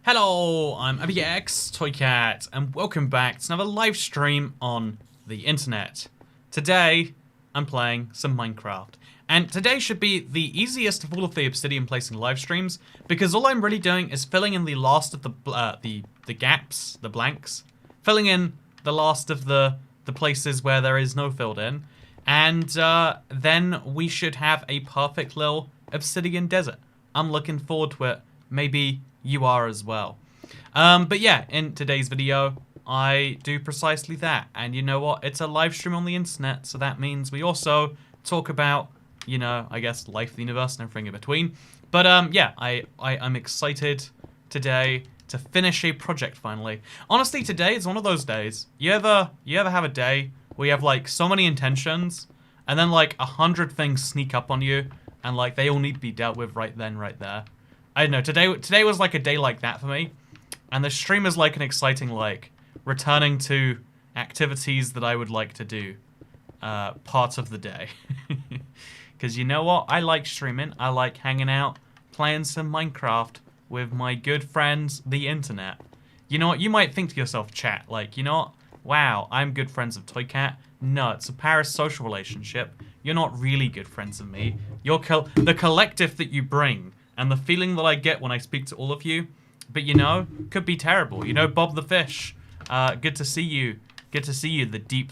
Hello, I'm ABX Toycat, and welcome back to another live stream on the internet. Today, I'm playing some Minecraft, and today should be the easiest of all of the Obsidian placing live streams because all I'm really doing is filling in the last of the gaps, the blanks, filling in the last of the places where there is no filled in, and then we should have a perfect little Obsidian desert. I'm looking forward to it. Maybe you are as well. But yeah, in today's video, I do precisely that. And you know what? It's a live stream on the internet, so that means we also talk about, you know, I guess life, the universe, and everything in between. But yeah, I'm excited today to finish a project finally. Honestly, today is one of those days. You ever have a day where you have like so many intentions, and then like 100 things sneak up on you, and like they all need to be dealt with right then, right there. I don't know, today was like a day like that for me, and the stream is like an exciting, like, returning to activities that I would like to do, part of the day. Because you know what, I like streaming, I like hanging out, playing some Minecraft with my good friends, the internet. You know what, you might think to yourself, chat, like, you know what, wow, I'm good friends of Toycat. No, it's a parasocial relationship. You're not really good friends of me. You're the collective that you bring, and the feeling that I get when I speak to all of you, but you know, could be terrible. You know, Bob the Fish, good to see you. Good to see you, the deep,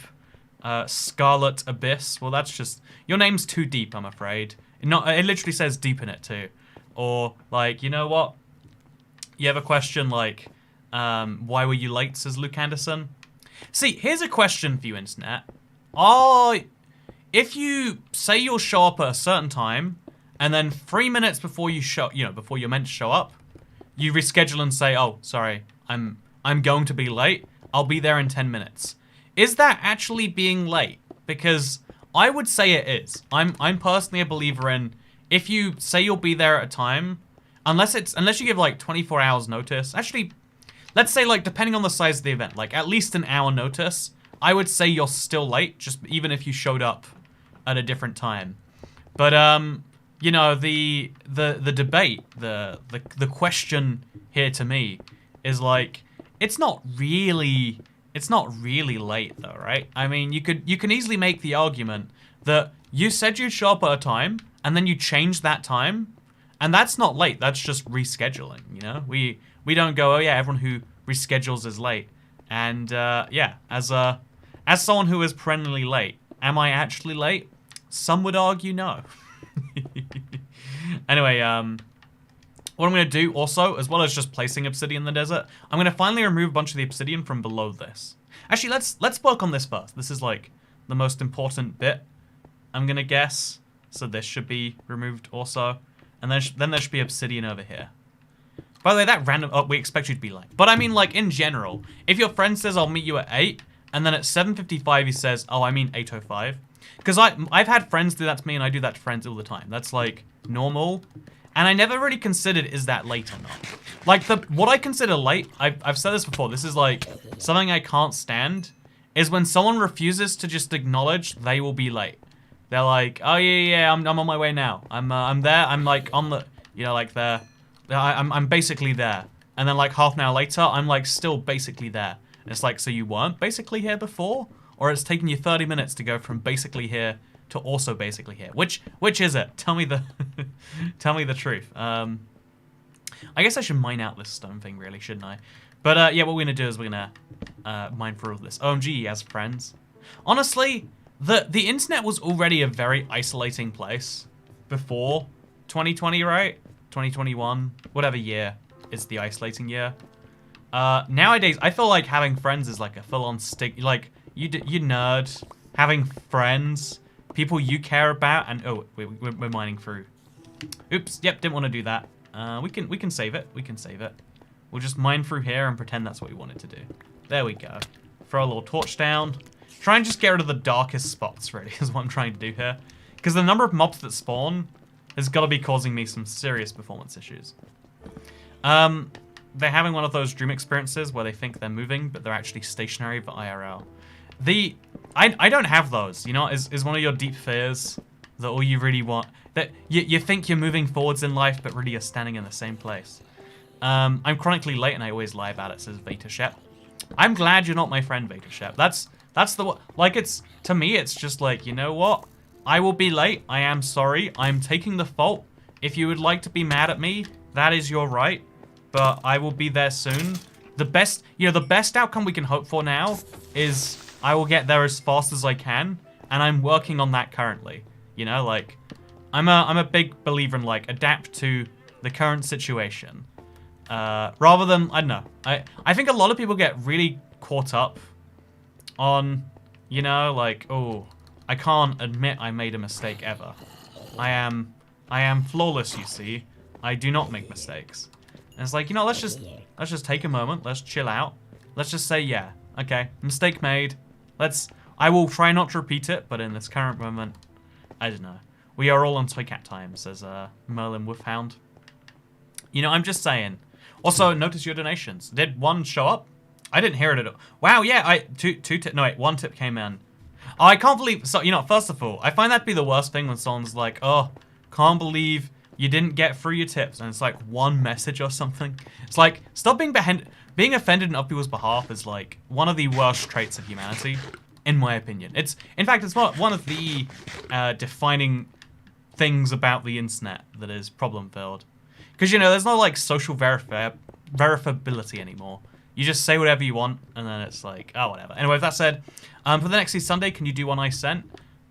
scarlet abyss. Well, that's just, your name's too deep, I'm afraid. It literally says deep in it too. Or, like, you know what? You have a question like, why were you late, says Luke Anderson. See, here's a question for you, internet. If you say you'll show up at a certain time, and then 3 minutes before you before you're meant to show up, you reschedule and say, "Oh, sorry, I'm going to be late. I'll be there in 10 minutes." Is that actually being late? Because I would say it is. I'm personally a believer in, if you say you'll be there at a time, unless you give like 24 hours notice. Actually, let's say, like, depending on the size of the event, like at least an hour notice, I would say you're still late, just even if you showed up at a different time. But you know, the debate, the question here to me is like, it's not really late though, right? I mean, you can easily make the argument that you said you'd show up at a time and then you changed that time, and that's not late, that's just rescheduling, you know? We don't go, oh yeah, everyone who reschedules is late. And yeah, as someone who is perennially late, am I actually late? Some would argue no. Anyway, what I'm going to do also, as well as just placing obsidian in the desert, I'm going to finally remove a bunch of the obsidian from below this. Actually, let's work on this first. This is like the most important bit, I'm going to guess. So this should be removed also. And then there should be obsidian over here. By the way, that random... Oh, we expect you to be late. But I mean, like, in general, if your friend says, I'll meet you at 8, and then at 7:55 he says, oh, I mean 8:05. Because I've had friends do that to me, and I do that to friends all the time. That's, like, normal. And I never really considered, is that late or not? Like, what I consider late, I've said this before, this is, like, something I can't stand, is when someone refuses to just acknowledge they will be late. They're like, oh, yeah, I'm on my way now. I'm there, I'm, like, on the, you know, like, there. I'm basically there. And then, like, half an hour later, I'm, like, still basically there. And it's like, so you weren't basically here before? Or it's taken you 30 minutes to go from basically here to also basically here. Which is it? Tell me the tell me the truth. I guess I should mine out this stone thing, really, shouldn't I? But yeah, what we're gonna do is we're gonna mine through all this. OMG, he has friends. Honestly, the internet was already a very isolating place before 2020, right? 2021, whatever year is the isolating year. Nowadays, I feel like having friends is like a full-on stick. Like, you nerd, having friends, people you care about, and oh, we're mining through. Oops, yep, didn't want to do that. We can save it. We can save it. We'll just mine through here and pretend that's what we wanted to do. There we go. Throw a little torch down. Try and just get rid of the darkest spots, really, is what I'm trying to do here. Because the number of mobs that spawn has got to be causing me some serious performance issues. They're having one of those dream experiences where they think they're moving, but they're actually stationary for IRL. I don't have those, you know, is one of your deep fears that all you really want, that you think you're moving forwards in life, but really you're standing in the same place. I'm chronically late and I always lie about it, says Veta Shep. I'm glad you're not my friend, Veta Shep. That's the, like, it's, to me, it's just like, you know what? I will be late. I am sorry. I'm taking the fault. If you would like to be mad at me, that is your right. But I will be there soon. The best, the best outcome we can hope for now is I will get there as fast as I can. And I'm working on that currently. Like, I'm a big believer in, like, adapt to the current situation. Rather than, I don't know. I think a lot of people get really caught up on, like, oh, I can't admit I made a mistake ever. I am flawless, you see. I do not make mistakes. And it's like, let's just take a moment. Let's chill out. Let's just say, yeah, okay, mistake made. I will try not to repeat it, but in this current moment, I don't know. We are all on Toy Cat time, says Merlin Wolfhound. I'm just saying. Also, notice your donations. Did one show up? I didn't hear it at all. Wow, yeah, one tip came in. Oh, I can't believe, so, first of all, I find that to be the worst thing when someone's like, oh, can't believe you didn't get through your tips, and it's like one message or something. It's like, stop being offended on other people's behalf is like one of the worst traits of humanity, in my opinion. In fact, it's one of the defining things about the internet that is problem-filled. Because, there's no, like, social verifiability anymore. You just say whatever you want, and then it's like, oh, whatever. Anyway, with that said, for the next Sunday, can you do one I sent?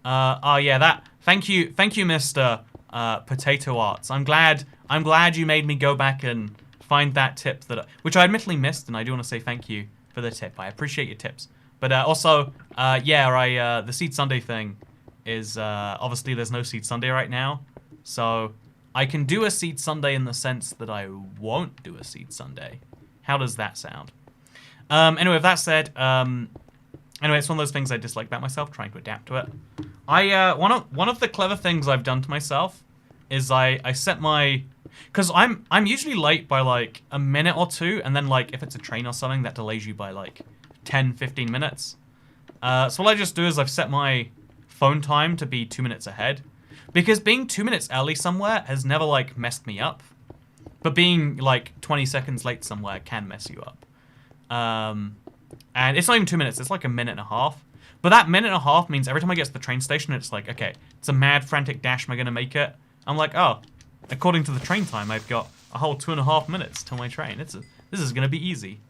Oh, yeah, that. Thank you, Mr. Potato Arts. I'm glad you made me go back and find that tip which I admittedly missed, and I do want to say thank you for the tip. I appreciate your tips. But also, yeah, the Seed Sunday thing is, obviously there's no Seed Sunday right now, so I can do a Seed Sunday in the sense that I won't do a Seed Sunday. How does that sound? Anyway, with that said, anyway, it's one of those things I dislike about myself, trying to adapt to it. One of the clever things I've done to myself is I set my, because I'm usually late by like a minute or two, and then like if it's a train or something that delays you by like 10-15 minutes. So what I just do is I've set my phone time to be 2 minutes ahead, because being 2 minutes early somewhere has never like messed me up, but being like 20 seconds late somewhere can mess you up. And it's not even 2 minutes, it's like a minute and a half. But that minute and a half means every time I get to the train station, it's like, okay, it's a mad, frantic dash, am I going to make it? I'm like, oh, according to the train time, I've got a whole 2.5 minutes till my train. This is going to be easy.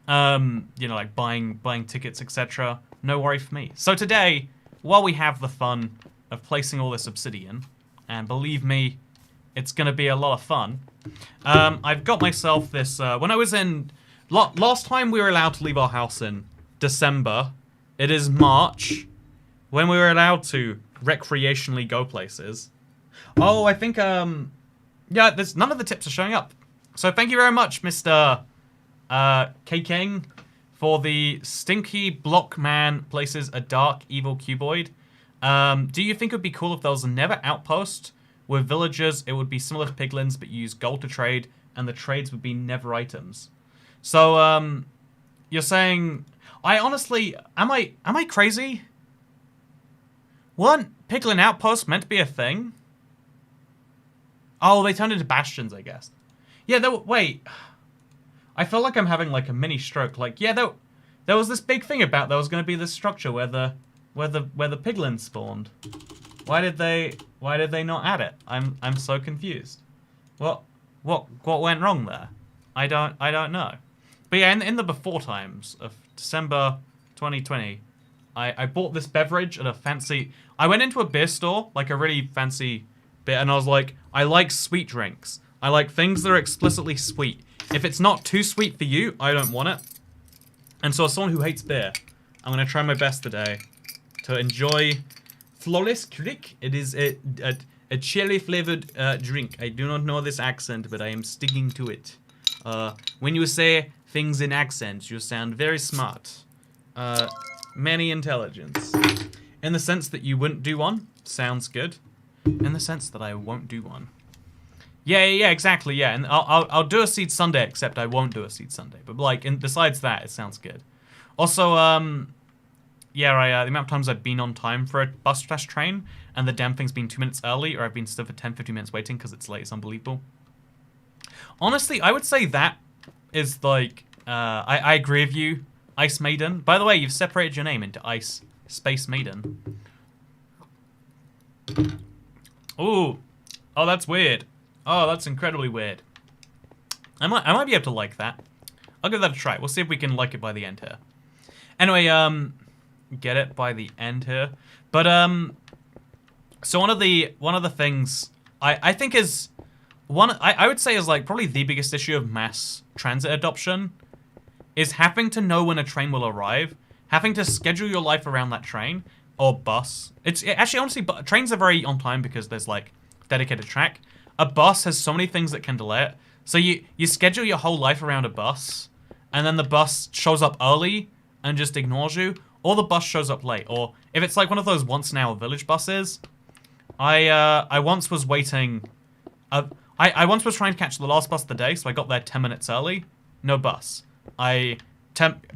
Like buying tickets, etc. No worry for me. So today, while we have the fun of placing all this obsidian, and believe me, it's going to be a lot of fun, I've got myself this, when I was in, last time we were allowed to leave our house in December. It is March, when we were allowed to recreationally go places. Oh, I think, yeah, none of the tips are showing up. So thank you very much, Mr. K. King, for the Stinky Blockman places a dark evil cuboid. Do you think it would be cool if there was a Nether outpost with villagers? It would be similar to Piglins, but use gold to trade, and the trades would be Nether items. So, you're saying, I honestly, am I crazy? Weren't Piglin outposts meant to be a thing? Oh, they turned into bastions, I guess. Yeah, wait. I feel like I'm having like a mini stroke. Like, yeah, there was this big thing about there was going to be this structure where the piglins spawned. Why did they not add it? I'm so confused. What went wrong there? I don't know. But yeah, in the before times of December 2020, I bought this beverage at a fancy. I went into a beer store, like a really fancy bit, and I was like, I like sweet drinks. I like things that are explicitly sweet. If it's not too sweet for you, I don't want it. And so as someone who hates beer, I'm going to try my best today to enjoy Flawless Crick. It is a cherry-flavored drink. I do not know this accent, but I am sticking to it. When you say things in accents, you sound very smart. Many intelligence. In the sense that you wouldn't do one, sounds good. In the sense that I won't do one. Yeah, exactly, yeah. And I'll do a Seed Sunday, except I won't do a Seed Sunday. But like, besides that, it sounds good. Also, yeah, the amount of times I've been on time for a bus/train, and the damn thing's been 2 minutes early, or I've been stood for 10-15 minutes waiting because it's late, it's unbelievable. Honestly, I would say that is like, I agree with you, Ice Maiden. By the way, you've separated your name into Ice Space Maiden. Ooh. Oh, that's weird. Oh, that's incredibly weird. I might be able to like that. I'll give that a try. We'll see if we can like it by the end here. Anyway, get it by the end here. But so one of the things I think is I would say is like probably the biggest issue of mass transit adoption is having to know when a train will arrive, having to schedule your life around that train or bus. Actually honestly, trains are very on time because there's like dedicated track. A bus has so many things that can delay it. So you schedule your whole life around a bus, and then the bus shows up early and just ignores you, or the bus shows up late. Or if it's like one of those once an hour village buses, I once was waiting. I once was trying to catch the last bus of the day, so I got there 10 minutes early, no bus. 10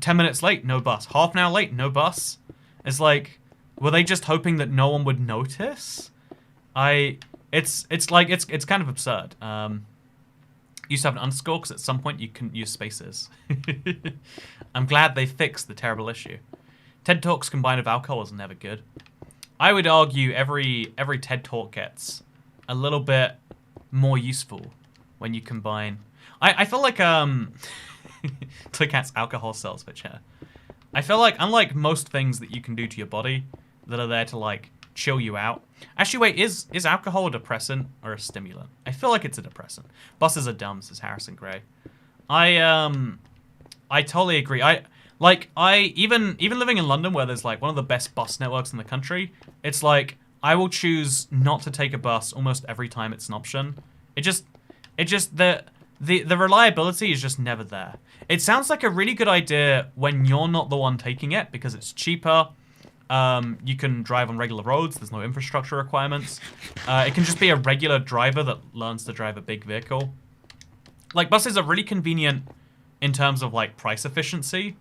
minutes late, no bus. Half an hour late, no bus. It's like, were they just hoping that no one would notice? It's kind of absurd. You used to have an underscore because at some point you couldn't use spaces. I'm glad they fixed the terrible issue. TED Talks combined with alcohol is never good. I would argue every TED Talk gets a little bit more useful when you combine. I feel like Toykat's alcohol sales pitch here. I feel like unlike most things that you can do to your body that are there to like chill you out. Actually, wait, is alcohol a depressant or a stimulant? I feel like it's a depressant. Buses are dumb, says Harrison Gray. I totally agree. Even living in London where there's like one of the best bus networks in the country, it's like I will choose not to take a bus almost every time it's an option. The reliability is just never there. It sounds like a really good idea when you're not the one taking it because it's cheaper. You can drive on regular roads. There's no infrastructure requirements. It can just be a regular driver that learns to drive a big vehicle. Like, buses are really convenient in terms of, like, price efficiency.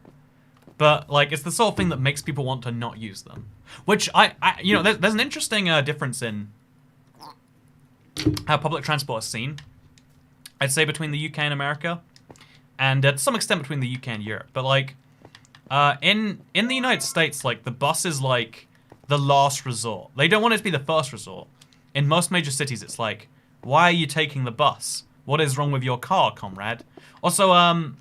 But, like, it's the sort of thing that makes people want to not use them. Which, there's an interesting difference in how public transport is seen. I'd say between the UK and America. And to some extent between the UK and Europe. But, like, in the United States, like, the bus is, like, the last resort. They don't want it to be the first resort. In most major cities, it's like, why are you taking the bus? What is wrong with your car, comrade? Also, in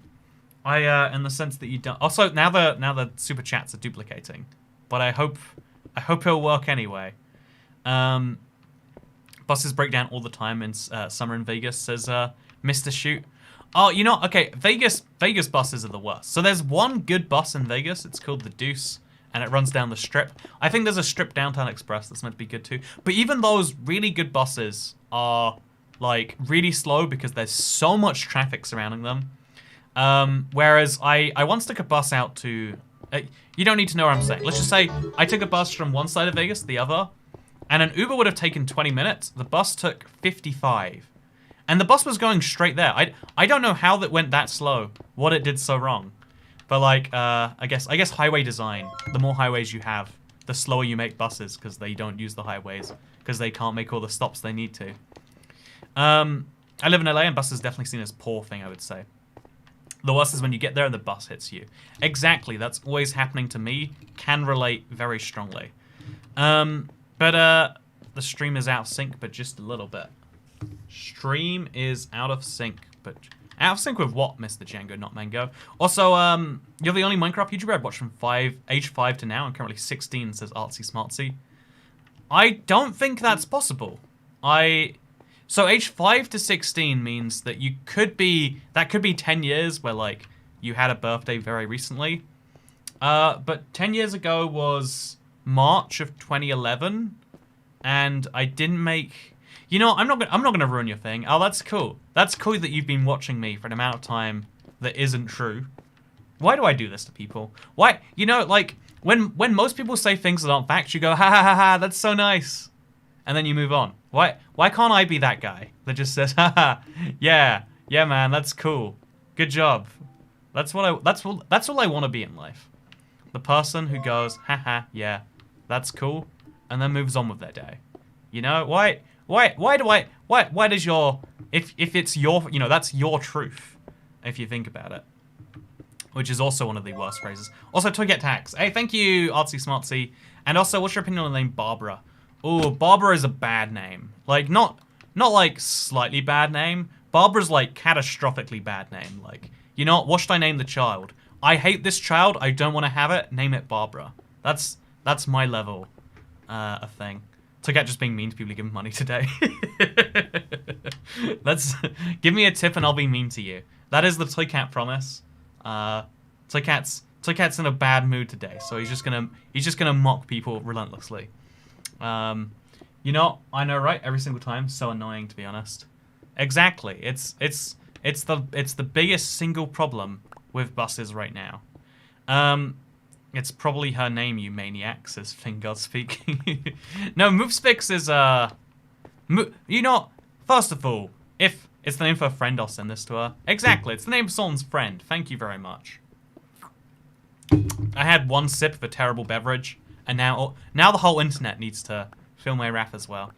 the sense that you don't... Also, now the super chats are duplicating. But I hope it'll work anyway. Buses break down all the time in summer in Vegas, says Mr. Shoot. Oh, okay, Vegas buses are the worst. So there's one good bus in Vegas. It's called the Deuce, and it runs down the Strip. I think there's a Strip Downtown Express that's meant to be good too. But even those really good buses are, like, really slow because there's so much traffic surrounding them. Whereas I once took a bus out to... you don't need to know what I'm saying. Let's just say I took a bus from one side of Vegas to the other, and an Uber would have taken 20 minutes. The bus took 55. And the bus was going straight there. I don't know how that went that slow, what it did so wrong. But, like, I guess highway design, the more highways you have, the slower you make buses because they don't use the highways because they can't make all the stops they need to. I live in LA and buses definitely seen as a poor thing, I would say. The worst is when you get there and the bus hits you. Exactly, that's always happening to me. Can relate very strongly. The stream is out of sync, but just a little bit. Stream is out of sync, but out of sync with what, Mr. Django, not Mango? Also, you're the only Minecraft YouTuber I've watched from age 5 to now. I'm currently 16, says Artsy Smartsy. I don't think that's possible. So age 5 to 16 means that could be 10 years where, like, you had a birthday very recently. But 10 years ago was March of 2011, and I didn't make... I'm not gonna ruin your thing. Oh, that's cool. That's cool that you've been watching me for an amount of time that isn't true. Why do I do this to people? Why? Like, when most people say things that aren't facts, you go, ha ha ha ha, that's so nice. And then you move on. Why can't I be that guy that just says, haha, yeah, man, that's cool. Good job. That's all I want to be in life. The person who goes, haha, yeah, that's cool, and then moves on with their day. Why Why does your, if it's your, you know, that's your truth, if you think about it. Which is also one of the worst phrases. Also, Toycat Tax. Hey, thank you, Artsy Smartsy. And also, what's your opinion on the name Barbara? Oh, Barbara is a bad name. Like, not like slightly bad name. Barbara's like catastrophically bad name. Like, you know what should I name the child? I hate this child, I don't want to have it, name it Barbara. That's my level of thing. Toycat just being mean to people who give him money today. Give me a tip and I'll be mean to you. That is the Toycat promise. Toycat's in a bad mood today, so he's just gonna mock people relentlessly. You know, I know, right? Every single time, so annoying, to be honest. Exactly. It's the biggest single problem with buses right now. It's probably her name, you maniac, says Fingard speaking. No, Movespix is you know, first of all, if it's the name of her friend, I'll send this to her. Exactly, it's the name of someone's friend. Thank you very much. I had one sip of a terrible beverage, and now the whole internet needs to feel my wrath as well.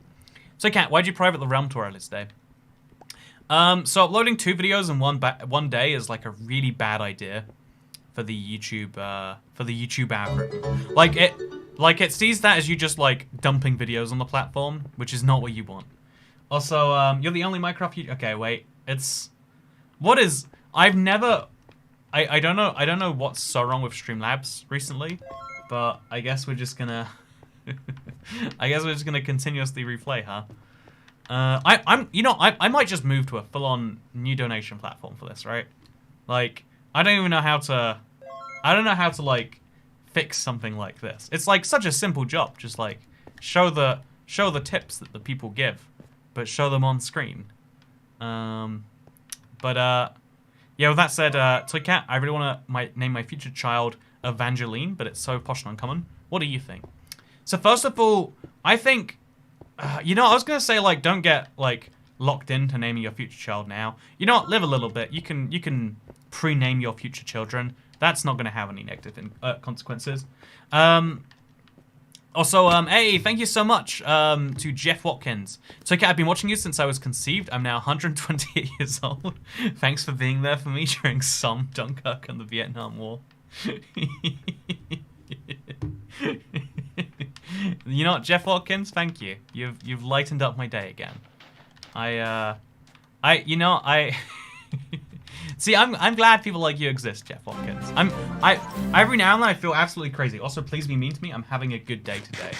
So, Kat, why'd you private the Realm tour earlier today? So uploading 2 videos in one day is like a really bad idea for the YouTube algorithm. Like it sees that as you just like dumping videos on the platform, which is not what you want. Also, you're the only Minecraft okay, wait. I don't know what's so wrong with Streamlabs recently, but I guess we're just gonna continuously replay, huh? I might just move to a full-on new donation platform for this, right? Like, I don't know how to like fix something like this. It's like such a simple job, just like show the tips that the people give, but show them on screen. Yeah, with that said, Toycat, I really want to name my future child Evangeline, but it's so posh and uncommon. What do you think? So first of all, I think, you know, I was gonna say like don't get like locked into naming your future child now. You know what? Live a little bit. You can pre-name your future children. That's not gonna have any negative consequences. Also, hey, thank you so much to Jeff Watkins. So, Kat, I've been watching you since I was conceived. I'm now 128 years old. Thanks for being there for me during Somme, Dunkirk, and the Vietnam War. You know what, Jeff Watkins? Thank you. You've lightened up my day again. See, I'm glad people like you exist, Jeff Watkins. Every now and then I feel absolutely crazy. Also, please be mean to me. I'm having a good day today.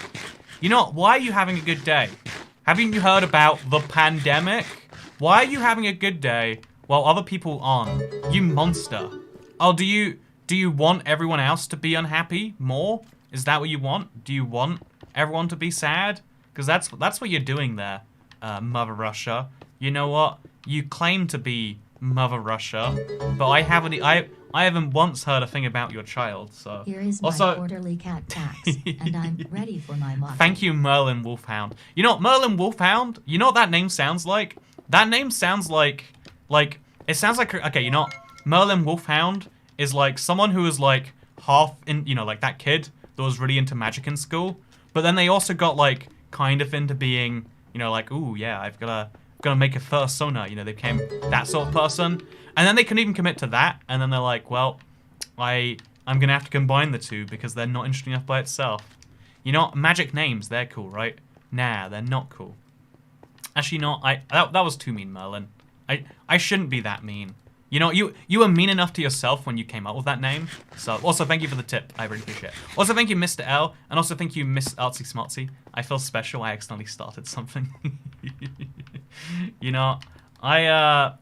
You know what? Why are you having a good day? Haven't you heard about the pandemic? Why are you having a good day while other people aren't? You monster. Oh, do you want everyone else to be unhappy more? Is that what you want? Do you want everyone to be sad? Because that's what you're doing there, Mother Russia. You know what? You claim to be Mother Russia, but I haven't once heard a thing about your child, so... Here is my quarterly cat tax, and I'm ready for my motto. Thank you, Merlin Wolfhound. You know what, Merlin Wolfhound? You know what that name sounds like? That name sounds like... it sounds like... Okay, you know what? Merlin Wolfhound is like someone who is like half in... You know, like that kid that was really into magic in school, but then they also got like kind of into being, you know, like, ooh, yeah, I've got to make a fursona, you know, they became that sort of person, and then they couldn't even commit to that, and then they're like, well, I'm gonna have to combine the two because they're not interesting enough by itself. You know, magic names, they're cool, right? Nah, they're not cool. Actually, no, that was too mean, Merlin. I shouldn't be that mean. You know, you were mean enough to yourself when you came up with that name. So, also, thank you for the tip. I really appreciate it. Also, thank you, Mr. L. And also, thank you, Miss Artsy Smartsy. I feel special. I accidentally started something. You know, I'll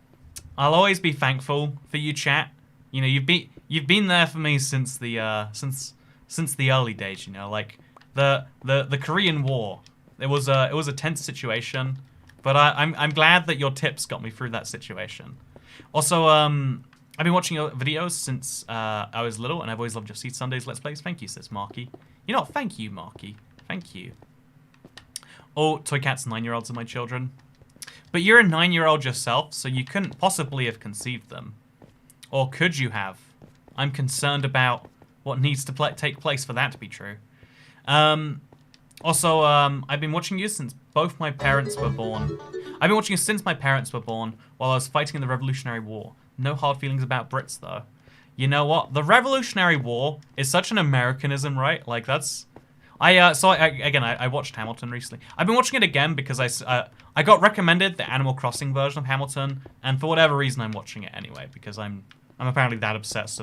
always be thankful for you, chat. You know, you've been there for me since the since the early days. You know, like the Korean War. It was a tense situation, but I'm glad that your tips got me through that situation. Also, I've been watching your videos since I was little, and I've always loved your Seed Sundays Let's Plays. Thank you, says Marky. You know, thank you, Marky. Thank you. Oh, Toycat's 9-year-olds are my children. But you're a 9-year-old yourself, so you couldn't possibly have conceived them. Or could you have? I'm concerned about what needs to take place for that to be true. Also, I've been watching you since both my parents were born. I've been watching you since my parents were born while I was fighting in the Revolutionary War. No hard feelings about Brits, though. You know what? The Revolutionary War is such an Americanism, right? Like, that's... I watched Hamilton recently. I've been watching it again because I got recommended the Animal Crossing version of Hamilton, and for whatever reason I'm watching it anyway, because I'm apparently that obsessed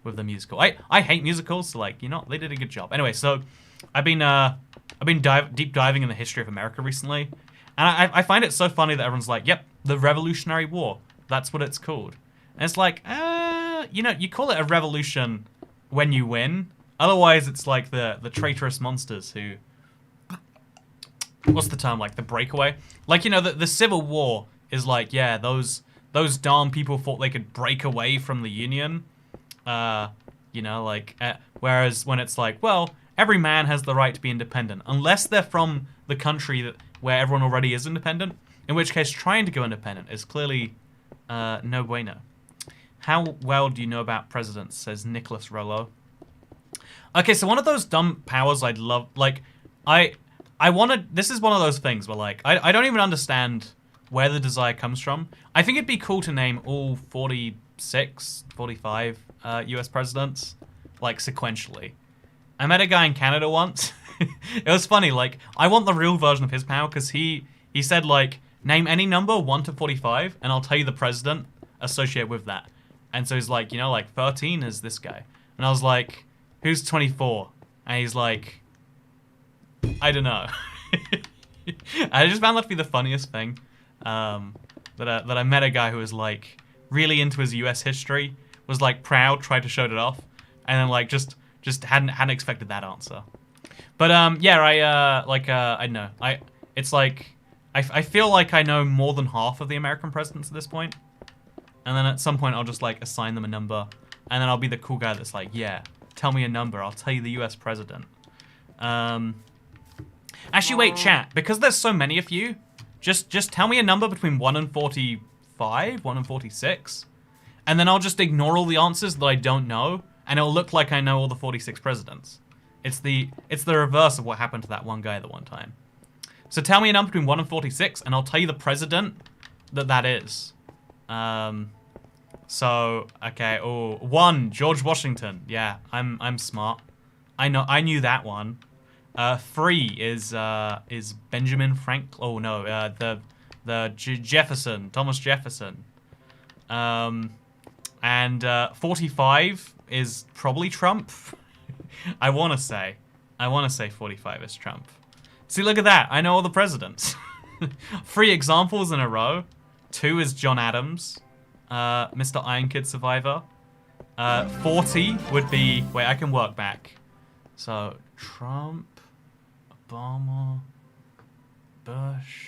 with the musical. I hate musicals, so like, you know, they did a good job. Anyway, so I've been deep diving in the history of America recently, and I find it so funny that everyone's like, yep, the Revolutionary War, that's what it's called. And it's like, you know, you call it a revolution when you win. Otherwise, it's like the traitorous monsters who... What's the term? Like, the breakaway? Like, you know, the Civil War is like, yeah, those darn people thought they could break away from the Union. You know, like... whereas when it's like, well, every man has the right to be independent. Unless they're from the country where everyone already is independent. In which case, trying to go independent is clearly no bueno. How well do you know about presidents, says Nicholas Rollo. Okay, so one of those dumb powers I'd love, like, I wanted, this is one of those things where, like, I don't even understand where the desire comes from. I think it'd be cool to name all 46, 45 US presidents, like, sequentially. I met a guy in Canada once. It was funny, like, I want the real version of his power, because he said, like, name any number 1 to 45, and I'll tell you the president associated with that. And so he's like, you know, like, 13 is this guy. And I was like... Who's 24? And he's like, I don't know. I just found that to be the funniest thing. That I met a guy who was like really into his US history, was like proud, tried to show it off, and then like just hadn't expected that answer. But yeah, I don't know. It's like I feel like I know more than half of the American presidents at this point. And then at some point I'll just like assign them a number, and then I'll be the cool guy that's like, yeah, tell me a number, I'll tell you the US president. Actually, wait, chat, because there's so many of you, just tell me a number between 1 and 45, 1 and 46, and then I'll just ignore all the answers that I don't know, and it'll look like I know all the 46 presidents. It's the reverse of what happened to that one guy the one time. So tell me a number between 1 and 46, and I'll tell you the president that is. So, okay, 1, George Washington. Yeah, I'm smart. I knew that one. 3 is Benjamin Franklin. Oh no, the Jefferson, Thomas Jefferson. And 45 is probably Trump. I want to say 45 is Trump. See, look at that. I know all the presidents. 3 examples in a row. 2 is John Adams. Mr. Iron Kid Survivor. 40 would be... Wait, I can work back. So, Trump, Obama, Bush,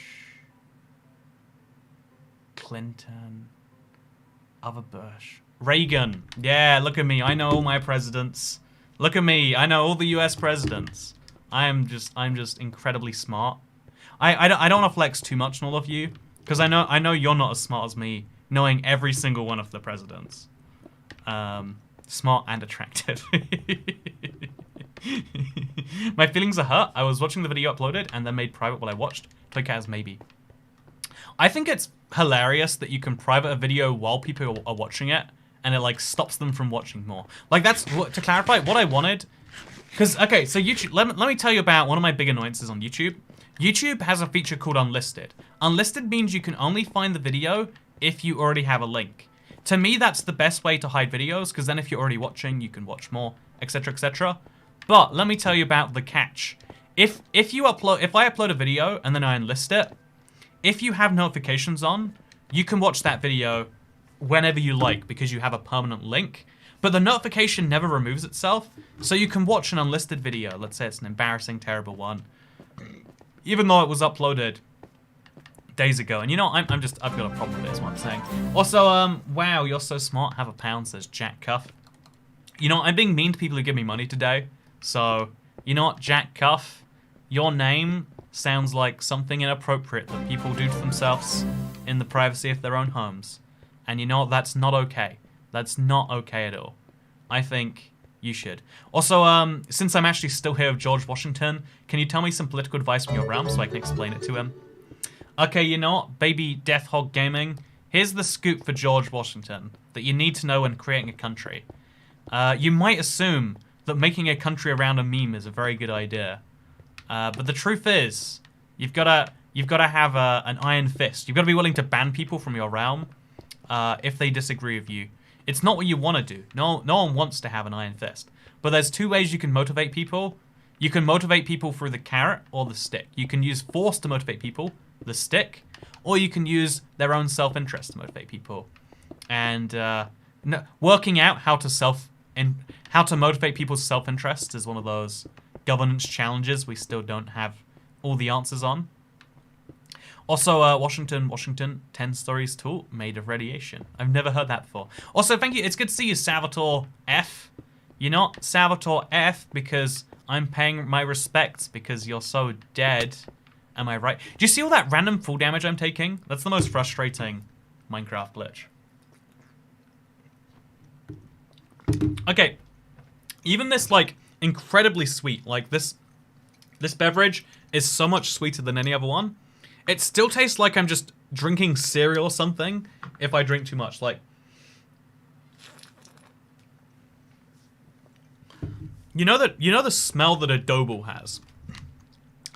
Clinton, other Bush. Reagan. Yeah, look at me. I know all my presidents. Look at me. I know all the US presidents. I'm just incredibly smart. I don't want to flex too much on all of you, because I know you're not as smart as me, knowing every single one of the presidents. Smart and attractive. My feelings are hurt. I was watching the video uploaded and then made private while I watched. Toy Cat as maybe. I think it's hilarious that you can private a video while people are watching it, and it like stops them from watching more. Like, that's to clarify what I wanted. Because, okay, so YouTube, let me tell you about one of my big annoyances on YouTube. YouTube has a feature called Unlisted. Unlisted means you can only find the video if you already have a link. To me, that's the best way to hide videos, because then if you're already watching, you can watch more, etc., etc. But let me tell you about the catch. If I upload a video and then I unlist it, if you have notifications on, you can watch that video whenever you like, because you have a permanent link. But the notification never removes itself, so you can watch an unlisted video. Let's say it's an embarrassing, terrible one, even though it was uploaded days ago. And you know, I've got a problem with it, is what I'm saying. Also, wow, you're so smart. Have a pound, says Jack Cuff. You know, I'm being mean to people who give me money today. So, you know what, Jack Cuff? Your name sounds like something inappropriate that people do to themselves in the privacy of their own homes. And you know what, that's not okay. That's not okay at all. I think You should. Also, since I'm actually still here with George Washington, can you tell me some political advice from your realm so I can explain it to him? Okay, you know what? Baby Death Hog Gaming, here's the scoop for George Washington that you need to know when creating a country. You might assume that making a country around a meme is a very good idea. But the truth is, you've got to have an iron fist. You've got to be willing to ban people from your realm if they disagree with you. It's not what you want to do. No one wants to have an iron fist. But there's two ways you can motivate people. You can motivate people through the carrot or the stick. You can use force to motivate people, the stick, or you can use their own self-interest to motivate people. And working out how to motivate people's self-interest is one of those governance challenges we still don't have all the answers on. Also, Washington, 10 stories tall, made of radiation. I've never heard that before. Also, thank you. It's good to see you, Salvatore F. You're not Salvatore F because I'm paying my respects because you're so dead. Am I right? Do you see all that random full damage I'm taking? That's the most frustrating Minecraft glitch. Okay. Even this, like, incredibly sweet, like, this beverage is so much sweeter than any other one. It still tastes like I'm just drinking cereal or something if I drink too much. Like, you know the smell that adobo has?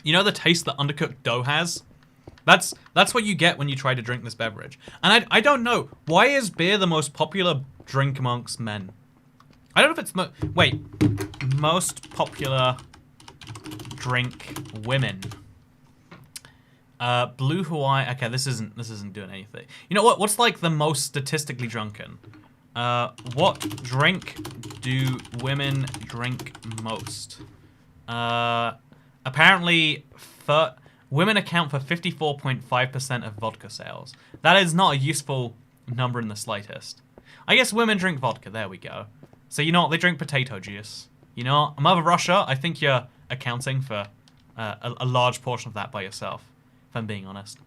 You know the taste that undercooked dough has? That's what you get when you try to drink this beverage. And I don't know. Why is beer the most popular drink amongst men? I don't know if it's... most popular drink women. Blue Hawaii. Okay, this isn't doing anything. You know what? What's like the most statistically drunken? What drink do women drink most? Apparently, women account for 54.5% of vodka sales. That is not a useful number in the slightest. I guess women drink vodka. There we go. So you know what? They drink potato juice. You know what? Mother Russia, I think you're accounting for a large portion of that by yourself, if I'm being honest.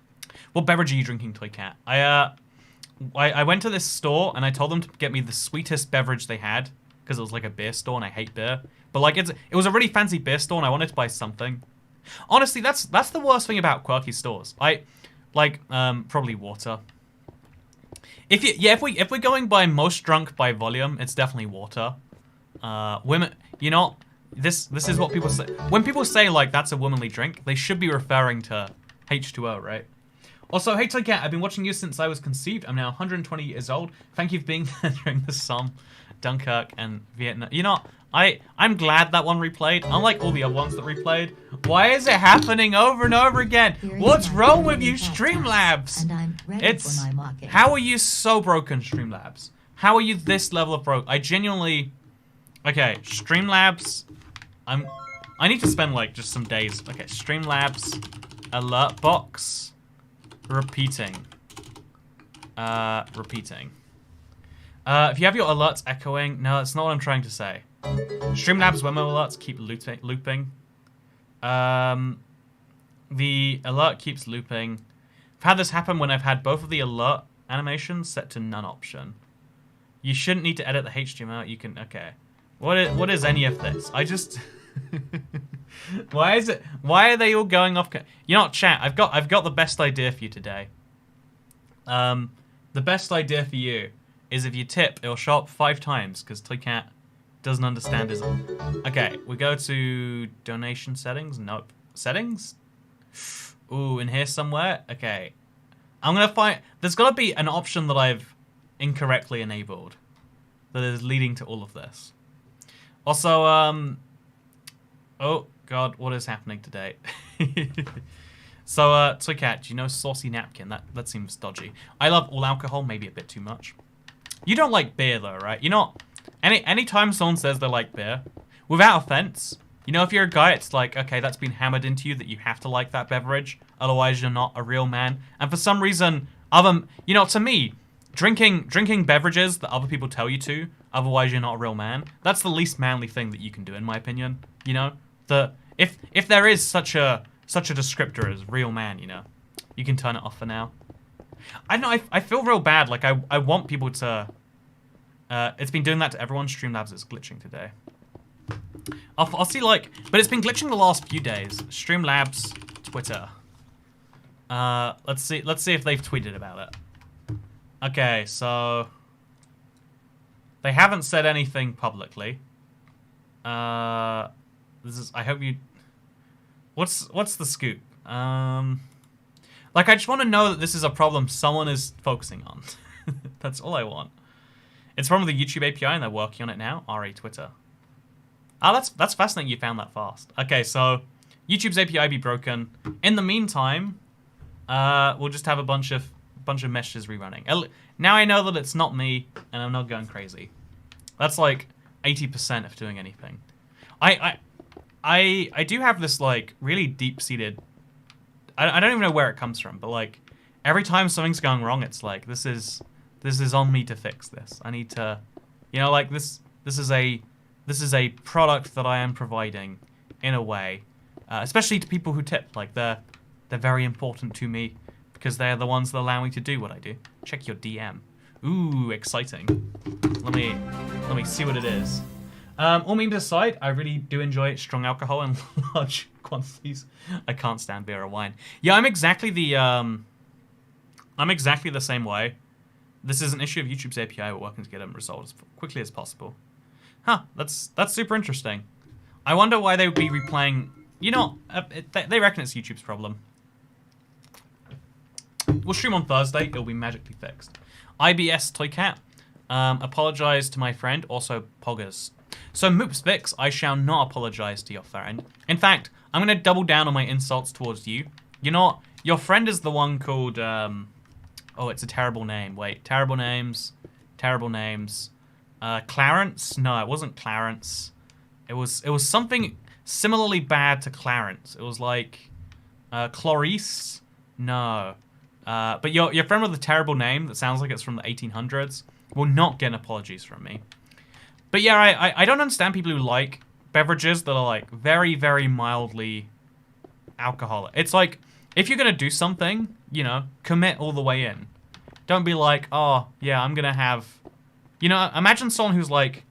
What beverage are you drinking, Toy Cat? I went to this store and I told them to get me the sweetest beverage they had because it was like a beer store and I hate beer. But like it was a really fancy beer store and I wanted to buy something. Honestly, that's the worst thing about quirky stores. Probably water. If we're going by most drunk by volume, it's definitely water. Women, you know, this is what people say. When people say like that's a womanly drink, they should be referring to H2O, right? Also, hey Toy Cat, I've been watching you since I was conceived. I'm now 120 years old. Thank you for being there during the Somme, Dunkirk, and Vietnam. You know, I'm glad that one replayed. Unlike all the other ones that replayed. Why is it happening over and over again? What's wrong with you, Streamlabs? And I'm ready for my market. How are you so broken, Streamlabs? How are you this level of broke? I genuinely... Okay, Streamlabs... I need to spend, like, just some days. Okay, Streamlabs, alert box, repeating. Repeating. If you have your alerts echoing... No, that's not what I'm trying to say. Streamlabs when my alerts keep looping. The alert keeps looping. I've had this happen when I've had both of the alert animations set to none option. You shouldn't need to edit the HTML. You can... Okay. What is any of this? I just... Why are they all going off? You know what, chat? I've got the best idea for you today. The best idea for you is if you tip, it'll show up 5 times because Toycat doesn't understand his... Okay, we go to donation settings. Nope. Settings? Ooh, in here somewhere? Okay. I'm gonna find... There's gotta be an option that I've incorrectly enabled that is leading to all of this. Also, oh, God, what is happening today? So, Toycat, do you know Saucy Napkin? That seems dodgy. I love all alcohol, maybe a bit too much. You don't like beer, though, right? You know, anytime someone says they like beer, without offense, you know, if you're a guy, it's like, okay, that's been hammered into you that you have to like that beverage, otherwise you're not a real man. And for some reason, you know, to me, drinking beverages that other people tell you to, otherwise you're not a real man, that's the least manly thing that you can do, in my opinion. You know, if there is such a descriptor as real man, you know, you can turn it off for now. I know, I feel real bad. Like I want people to It's been doing that to everyone. Streamlabs is glitching today. I'll see, like... But it's been glitching the last few days. Streamlabs, Twitter. Let's see if they've tweeted about it. Okay, so... They haven't said anything publicly. This is... I hope you... What's the scoop? Like, I just want to know that this is a problem someone is focusing on. That's all I want. It's from the YouTube API, and they're working on it now. RA Twitter. Oh, that's fascinating you found that fast. Okay, so YouTube's API be broken. In the meantime, we'll just have a bunch of messages rerunning. Now I know that it's not me, and I'm not going crazy. That's like 80% of doing anything. I do have this like really deep-seated... I don't even know where it comes from, but like every time something's going wrong, it's like this is on me to fix this. I need to, you know, like this is a product that I am providing in a way, especially to people who tip. Like they're very important to me because they're the ones that allow me to do what I do. Check your DM. Ooh, exciting. Let me see what it is. All memes aside, I really do enjoy strong alcohol in large quantities. I can't stand beer or wine. Yeah, I'm exactly the same way. This is an issue of YouTube's API. We're working to get them resolved as quickly as possible. Huh, that's super interesting. I wonder why they would be replaying... You know, they reckon it's YouTube's problem. We'll stream on Thursday. It'll be magically fixed. IBS Toycat. Apologize to my friend. Also, Poggers. So, Moopspix, I shall not apologize to your friend. In fact, I'm going to double down on my insults towards you. You know what? Your friend is the one called... Oh, it's a terrible name. Wait, terrible names. Terrible names. Clarence? No, it wasn't Clarence. It was something similarly bad to Clarence. It was like... Clarice? No. But your friend with the terrible name that sounds like it's from the 1800s will not get apologies from me. But yeah, I don't understand people who like beverages that are like very, very mildly alcoholic. It's like, if you're going to do something, you know, commit all the way in. Don't be like, oh, yeah, I'm going to have... You know, imagine someone who's like,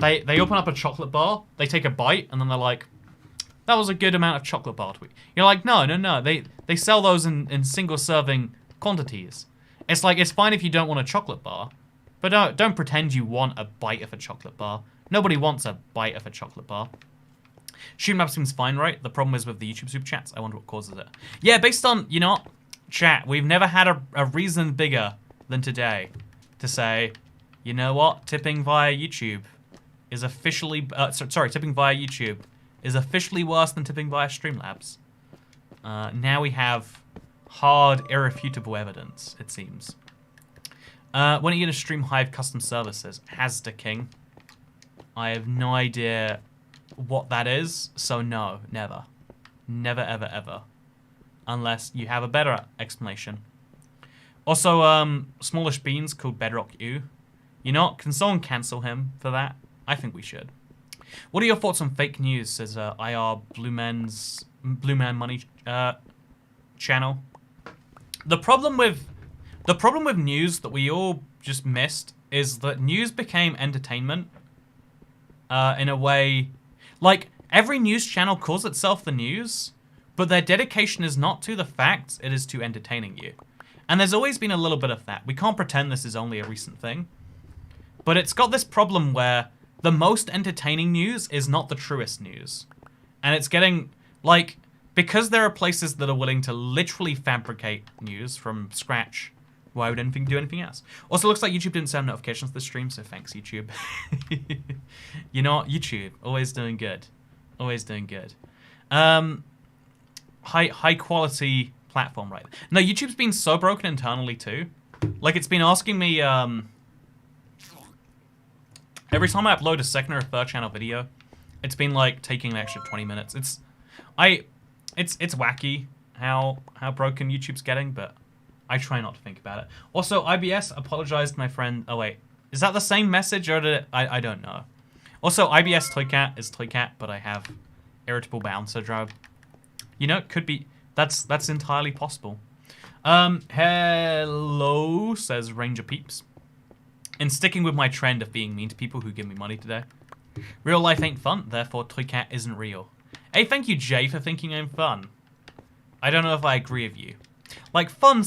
they open up a chocolate bar, they take a bite, and then they're like, that was a good amount of chocolate bar to eat. You're like, no. They sell those in single-serving quantities. It's like, it's fine if you don't want a chocolate bar, but don't pretend you want a bite of a chocolate bar. Nobody wants a bite of a chocolate bar. Streamlabs seems fine, right? The problem is with the YouTube super chats. I wonder what causes it. Yeah, based on, you know what? Chat, we've never had a reason bigger than today to say, you know what? Tipping via YouTube is officially... tipping via YouTube is officially worse than tipping via Streamlabs. Now we have hard, irrefutable evidence, it seems. When are you going to stream Hive custom services? Hasda King. I have no idea what that is, so no, never. Never, ever, ever. Unless you have a better explanation. Also, Smallish Beans called Bedrock U. You know what? Can someone cancel him for that? I think we should. What are your thoughts on fake news? Says IR Blue Man Money channel. The problem with news that we all just missed is that news became entertainment. In a way, like every news channel calls itself the news, but their dedication is not to the facts; it is to entertaining you. And there's always been a little bit of that. We can't pretend this is only a recent thing, but it's got this problem where the most entertaining news is not the truest news, and it's getting like because there are places that are willing to literally fabricate news from scratch. Why would anything do anything else? Also, looks like YouTube didn't send notifications to the stream, so thanks, YouTube. You know what? YouTube, always doing good. Always doing good. High quality platform, right? No, YouTube's been so broken internally, too. Like, it's been asking me, every time I upload a second or a third channel video, it's been, like, taking an extra 20 minutes. It's wacky how broken YouTube's getting, but... I try not to think about it. Also, IBS apologized, my friend. Oh, wait. Is that the same message, or did it... I don't know. Also, IBS Toycat is Toycat, but I have irritable bowel syndrome. You know, it could be... That's entirely possible. Hello, says Ranger Peeps. in sticking with my trend of being mean to people who give me money today. Real life ain't fun, therefore Toycat isn't real. Hey, thank you, Jay, for thinking I'm fun. I don't know if I agree with you. Like, fun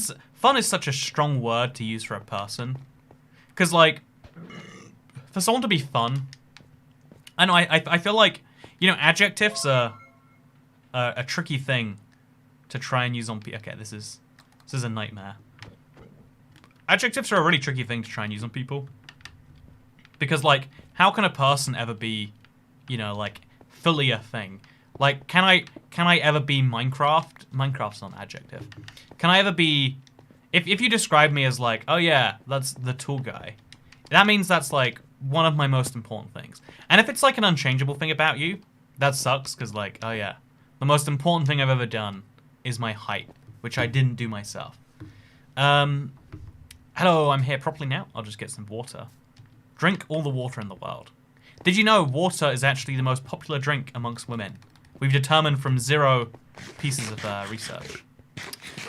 is such a strong word to use for a person. Because, like, for someone to be fun, I know, I feel like, you know, adjectives are a tricky thing to try and use on people. Okay, this is a nightmare. Adjectives are a really tricky thing to try and use on people. Because, like, how can a person ever be, you know, like, fully a thing? Like, can I ever be Minecraft? Minecraft's not an adjective. Can I ever be... If you describe me as, like, oh yeah, that's the tool guy, that means that's, like, one of my most important things. And if it's, like, an unchangeable thing about you, that sucks, because, like, oh yeah, the most important thing I've ever done is my height, which I didn't do myself. Hello, I'm here properly now. I'll just get some water. Drink all the water in the world. Did you know water is actually the most popular drink amongst women? We've determined from 0 pieces of research.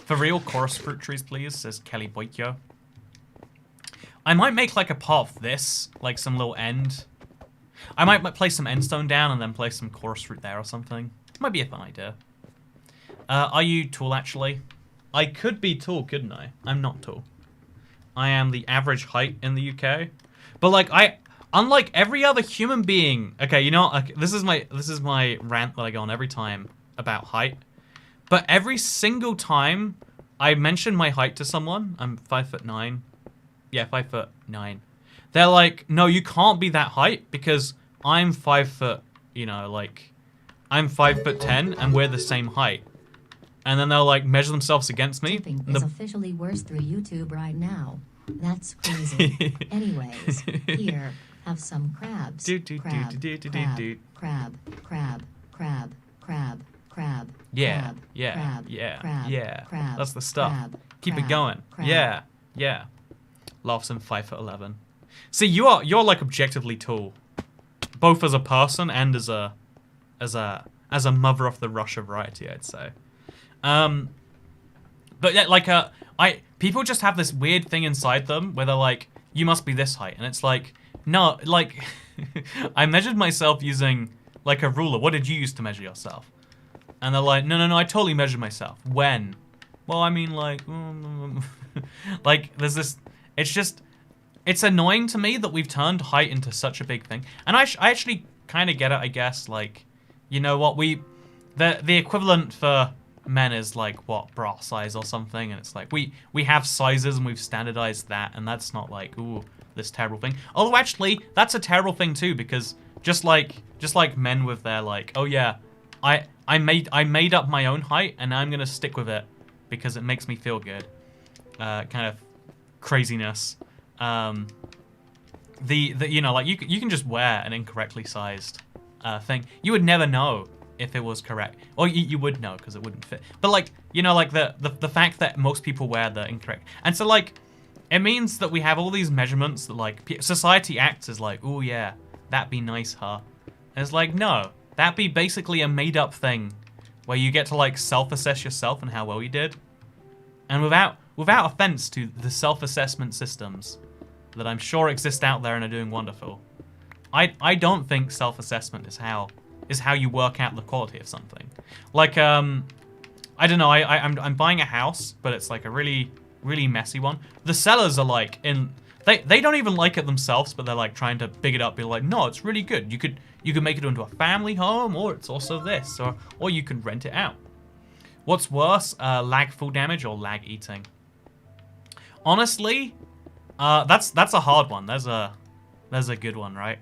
For real, chorus fruit trees, please, says Kelly Boykyo. I might make, like, a part of this, like some little end. I might place some endstone down and then place some chorus fruit there or something. Might be a fun idea. Are you tall, actually? I could be tall, couldn't I? I'm not tall. I am the average height in the UK. But, like, unlike every other human being... Okay, you know what? Okay, this is my rant that I go on every time about height. But every single time I mention my height to someone, I'm 5'9". Yeah, 5'9". They're like, no, you can't be that height because I'm 5 foot, you know, like, I'm 5'10" and we're the same height. And then they'll, like, measure themselves against me. Tipping is officially worse through YouTube right now. That's crazy. Anyways, here, have some crabs. Crab. Yeah. That's the stuff. Keep it going. Yeah. Laughs in 5'11". See, you're like objectively tall, both as a person and as a mother of the Russia variety, I'd say. But yeah, like people just have this weird thing inside them where they're like, you must be this height, and it's like, no, like, I measured myself using like a ruler. What did you use to measure yourself? And they're like, no, I totally measured myself. When? Well, I mean, like, like, there's this, it's annoying to me that we've turned height into such a big thing. And I actually kind of get it, I guess, like, you know what, the equivalent for men is like, what, bra size or something, and it's like, we have sizes and we've standardized that, and that's not like, ooh, this terrible thing. Although actually, that's a terrible thing too, because just like men with their like, oh yeah, I made up my own height and I'm gonna stick with it because it makes me feel good. Kind of craziness. You know, like you can just wear an incorrectly sized thing. You would never know if it was correct, or you would know because it wouldn't fit. But like, you know, like the fact that most people wear the incorrect, and so like, it means that we have all these measurements that like society acts as like, oh yeah, that'd be nice, huh? And it's like, no, that'd be basically a made up thing where you get to like self-assess yourself and how well you did. And without offense to the self-assessment systems that I'm sure exist out there and are doing wonderful, I don't think self-assessment is how you work out the quality of something. Like, I don't know, I'm buying a house, but it's like a really, really messy one. The sellers are like, they don't even like it themselves, but they're like trying to big it up, be like, no, it's really good. You could make it into a family home, or it's also this, or you can rent it out. What's worse, lag full damage or lag eating? Honestly, that's a hard one. There's a good one, right?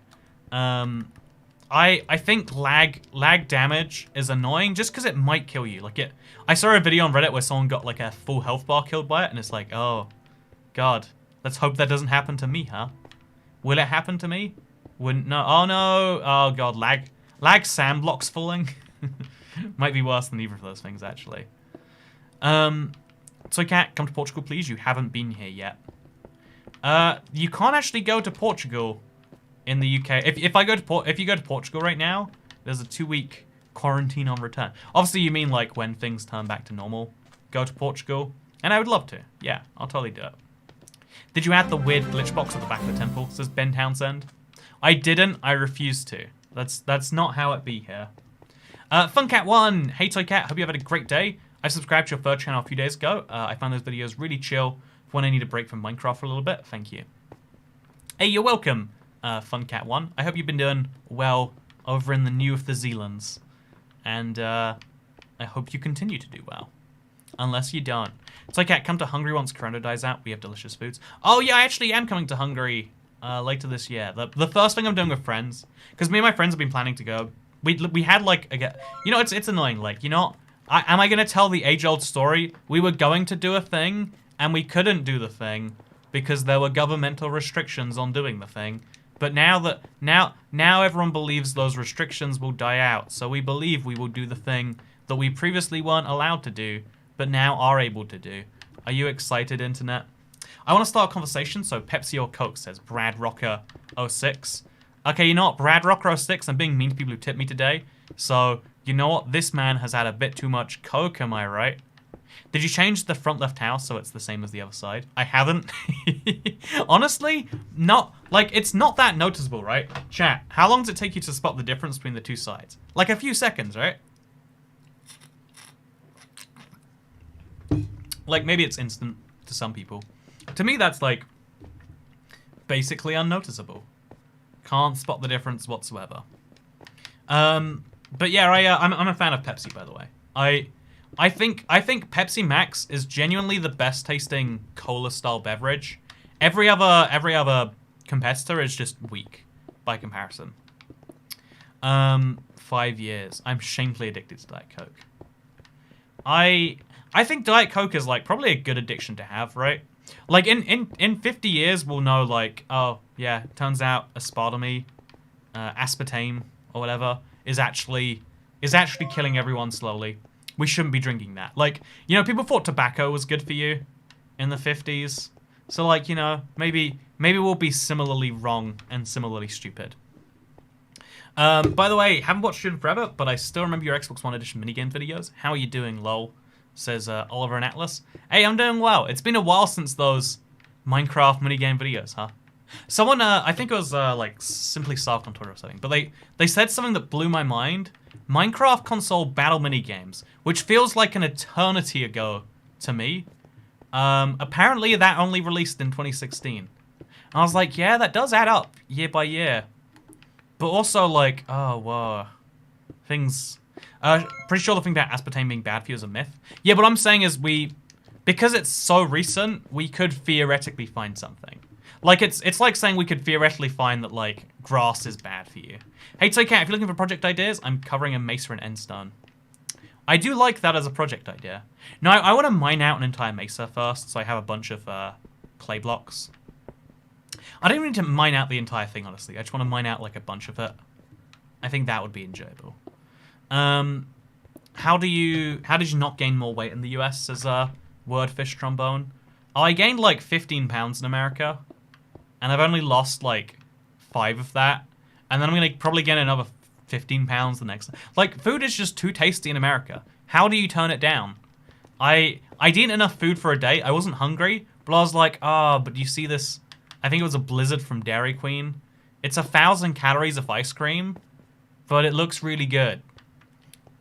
I think lag damage is annoying just because it might kill you. Like I saw a video on Reddit where someone got like a full health bar killed by it, and it's like, oh, God, let's hope that doesn't happen to me, huh? Will it happen to me? Wouldn't, no, oh no, oh God, lag sand blocks falling. Might be worse than either of those things, actually. So Cat, come to Portugal, please. You haven't been here yet. You can't actually go to Portugal in the UK. If you go to Portugal right now, there's a 2-week quarantine on return. Obviously, you mean like when things turn back to normal. Go to Portugal, and I would love to. Yeah, I'll totally do it. Did you add the weird glitch box at the back of the temple? It says Ben Townsend. I didn't. I refused to. That's not how it be here. Funcat1. Hey, Toy Cat. Hope you have had a great day. I subscribed to your third channel a few days ago. I found those videos really chill when I need a break from Minecraft for a little bit. Thank you. Hey, you're welcome, Funcat1. I hope you've been doing well over in the New of the Zealands. And I hope you continue to do well. Unless you don't. Toy Cat, come to Hungary once Corona dies out. We have delicious foods. Oh, yeah, I actually am coming to Hungary later this year. The first thing I'm doing with friends, because me and my friends have been planning to go. We had like you know, it's annoying. Like, you know, am I gonna tell the age-old story? We were going to do a thing and we couldn't do the thing because there were governmental restrictions on doing the thing. But now everyone believes those restrictions will die out. So we believe we will do the thing that we previously weren't allowed to do, but now are able to do. Are you excited, Internet? I want to start a conversation, so Pepsi or Coke, says Brad Rocker 06. Okay, you know what, Brad Rocker 06, I'm being mean to people who tipped me today. So, you know what, this man has had a bit too much Coke, am I right? Did you change the front left house so it's the same as the other side? I haven't. Honestly, it's not that noticeable, right? Chat, how long does it take you to spot the difference between the two sides? Like a few seconds, right? Like, maybe it's instant to some people. To me, that's, like, basically unnoticeable. Can't spot the difference whatsoever. But yeah, I'm a fan of Pepsi, by the way. I think Pepsi Max is genuinely the best tasting cola-style beverage. Every other competitor is just weak by comparison. 5 years. I'm shamefully addicted to Diet Coke. I think Diet Coke is, like, probably a good addiction to have, right? Like, in 50 years, we'll know, like, oh, yeah, turns out aspartame, aspartame, or whatever, is actually killing everyone slowly. We shouldn't be drinking that. Like, you know, people thought tobacco was good for you in the 50s. So, like, you know, maybe we'll be similarly wrong and similarly stupid. By the way, haven't watched you in forever, but I still remember your Xbox One Edition minigame videos. How are you doing, lol? Says Oliver and Atlas. Hey, I'm doing well. It's been a while since those Minecraft minigame videos, huh? Someone, I think it was, like, Simply Soft on Twitter or something, but they said something that blew my mind. Minecraft console battle minigames, which feels like an eternity ago to me. Apparently that only released in 2016. I was like, yeah, that does add up year by year. But also, like, oh, whoa. Things... pretty sure the thing about aspartame being bad for you is a myth. Yeah, what I'm saying is because it's so recent, we could theoretically find something. Like, it's like saying we could theoretically find that, like, grass is bad for you. Hey, Toy Cat, if you're looking for project ideas, I'm covering a mesa and endstone. I do like that as a project idea. Now, I want to mine out an entire mesa first, so I have a bunch of clay blocks. I don't even need to mine out the entire thing, honestly. I just want to mine out, like, a bunch of it. I think that would be enjoyable. How did you not gain more weight in the US, says Wordfish Trombone? Oh, I gained, like, 15 pounds in America. And I've only lost, like, 5 of that. And then I'm going to probably gain another 15 pounds the next... Like, food is just too tasty in America. How do you turn it down? I'd eaten enough food for a day. I wasn't hungry. But I was like, but you see this... I think it was a Blizzard from Dairy Queen. It's 1,000 calories of ice cream. But it looks really good.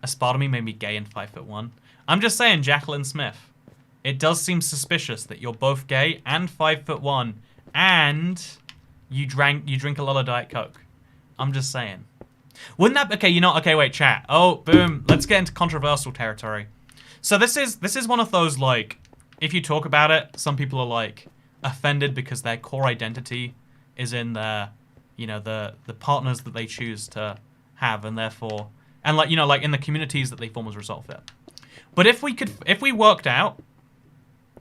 Aspartame made me gay and 5'1". I'm just saying, Jacqueline Smith. It does seem suspicious that you're both gay and 5'1", and you drink a lot of Diet Coke. I'm just saying. Wouldn't that... Okay, you know... Okay, wait, chat. Oh, boom. Let's get into controversial territory. So this is one of those, like... If you talk about it, some people are, like, offended because their core identity is in their... You know, the partners that they choose to have, and therefore... And, like, you know, like, in the communities that they form as a result of it. But if we worked out...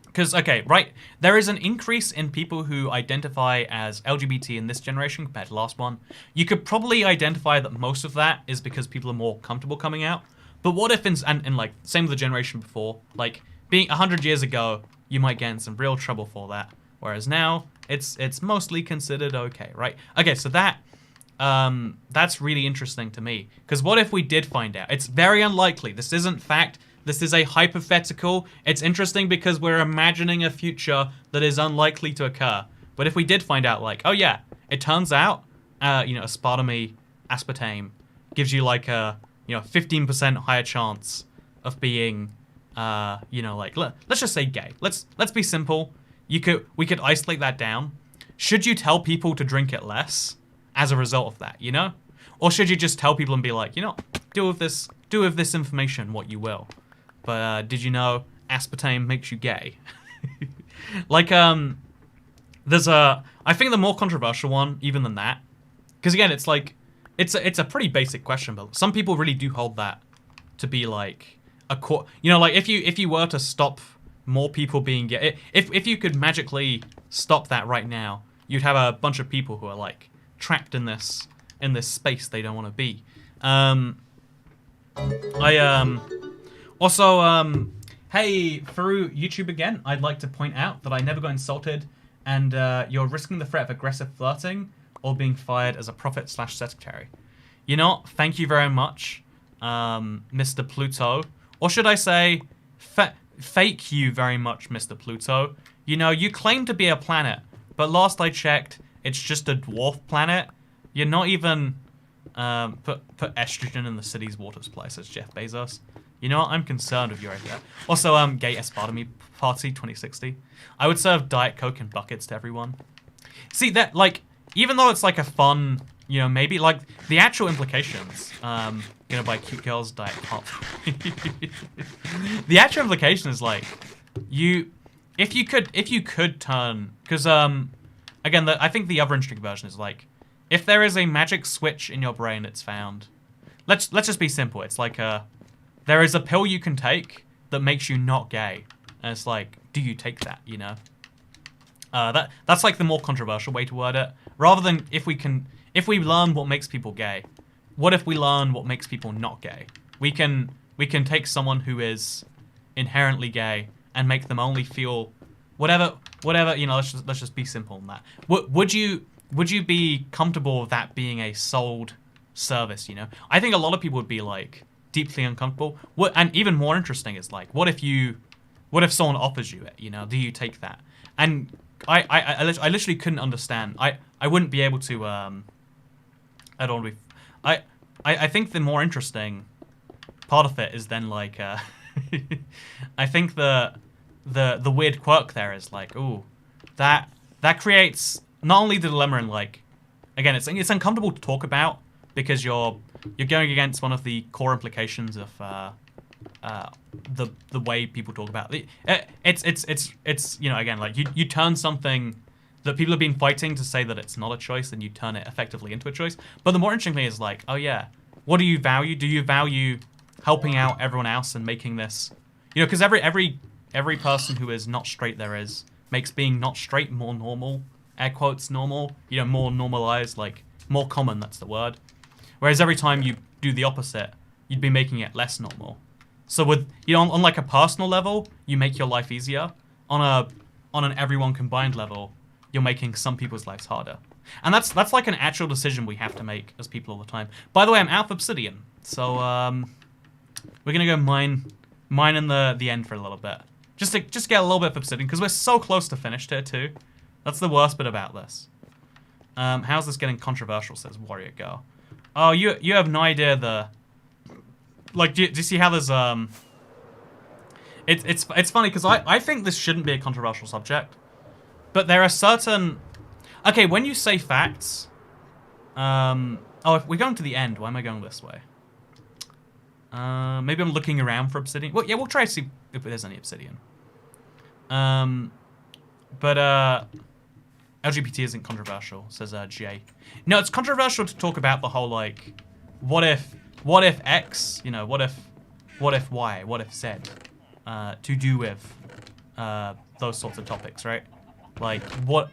Because, okay, right, there is an increase in people who identify as LGBT in this generation compared to the last one. You could probably identify that most of that is because people are more comfortable coming out. But what if, and like, same with the generation before, like, being 100 years ago, you might get in some real trouble for that. Whereas now, it's mostly considered okay, right? Okay, so that's really interesting to me. Because what if we did find out? It's very unlikely. This isn't fact. This is a hypothetical. It's interesting because we're imagining a future that is unlikely to occur. But if we did find out, like, oh yeah, it turns out, aspartame, aspartame gives you like a, 15% higher chance of being, let's just say gay. Let's be simple. We could isolate that down. Should you tell people to drink it less as a result of that, Or should you just tell people and be like, do with this information what you will. But did you know aspartame makes you gay? Like, there's I think the more controversial one, even than that, because again, it's like, it's a pretty basic question, but some people really do hold that to be like a core, like if you were to stop more people being gay, if you could magically stop that right now, you'd have a bunch of people who are like trapped in this space they don't want to be. Hey, through YouTube again, I'd like to point out that I never got insulted, and you're risking the threat of aggressive flirting or being fired as a prophet/secretary. Thank you very much, Mr. Pluto. Or should I say, fake you very much, Mr. Pluto. You claim to be a planet, but last I checked, it's just a dwarf planet. You're not even... put estrogen in the city's water supply, says Jeff Bezos. I'm concerned with you right there. Also, Gay Aspartame Party 2060. I would serve Diet Coke in buckets to everyone. See, that, like, even though it's like a fun, maybe, like, the actual implications, gonna buy cute girls Diet Pop. The actual implication is, like, if you could turn, because, again, I think the other interesting version is, like, if there is a magic switch in your brain it's found, let's just be simple. It's like there is a pill you can take that makes you not gay. And it's like, do you take that, That's like the more controversial way to word it. Rather than if we learn what makes people gay, what if we learn what makes people not gay? We can take someone who is inherently gay and make them only feel whatever, let's just be simple on that. Would you be comfortable with that being a sold service, I think a lot of people would be, like, deeply uncomfortable. And even more interesting is, like, what if someone offers you it, do you take that? And I literally couldn't understand. I wouldn't be able to, I don't want to be... I think the more interesting part of it is then, like, I think the weird quirk there is, like, ooh, that creates... Not only the dilemma and, like, again, it's uncomfortable to talk about because you're going against one of the core implications of the way people talk about it. It's again, like, you turn something that people have been fighting to say that it's not a choice, and you turn it effectively into a choice. But the more interesting thing is, like, oh yeah, what do you value? Do you value helping out everyone else and making this, because every person who is not straight makes being not straight more normal. Air quotes normal, more normalized, like, more common, that's the word. Whereas every time you do the opposite, you'd be making it less normal. So with, on like a personal level, you make your life easier. On an everyone combined level, you're making some people's lives harder. And that's like an actual decision we have to make as people all the time. By the way, I'm out of Obsidian, so we're gonna go mine in the end for a little bit. Just get a little bit of Obsidian, because we're so close to finished here too. That's the worst bit about this. How's this getting controversial, says Warrior Girl. Oh, you have no idea like, do you see how there's, It's funny, because I think this shouldn't be a controversial subject. But there are certain... Okay, when you say facts... if we're going to the end, why am I going this way? Maybe I'm looking around for Obsidian. Well, yeah, we'll try to see if there's any Obsidian. LGBT isn't controversial, says Jay. No, it's controversial to talk about the whole, like, what if X, what if Y, what if Z, to do with those sorts of topics, right? Like, what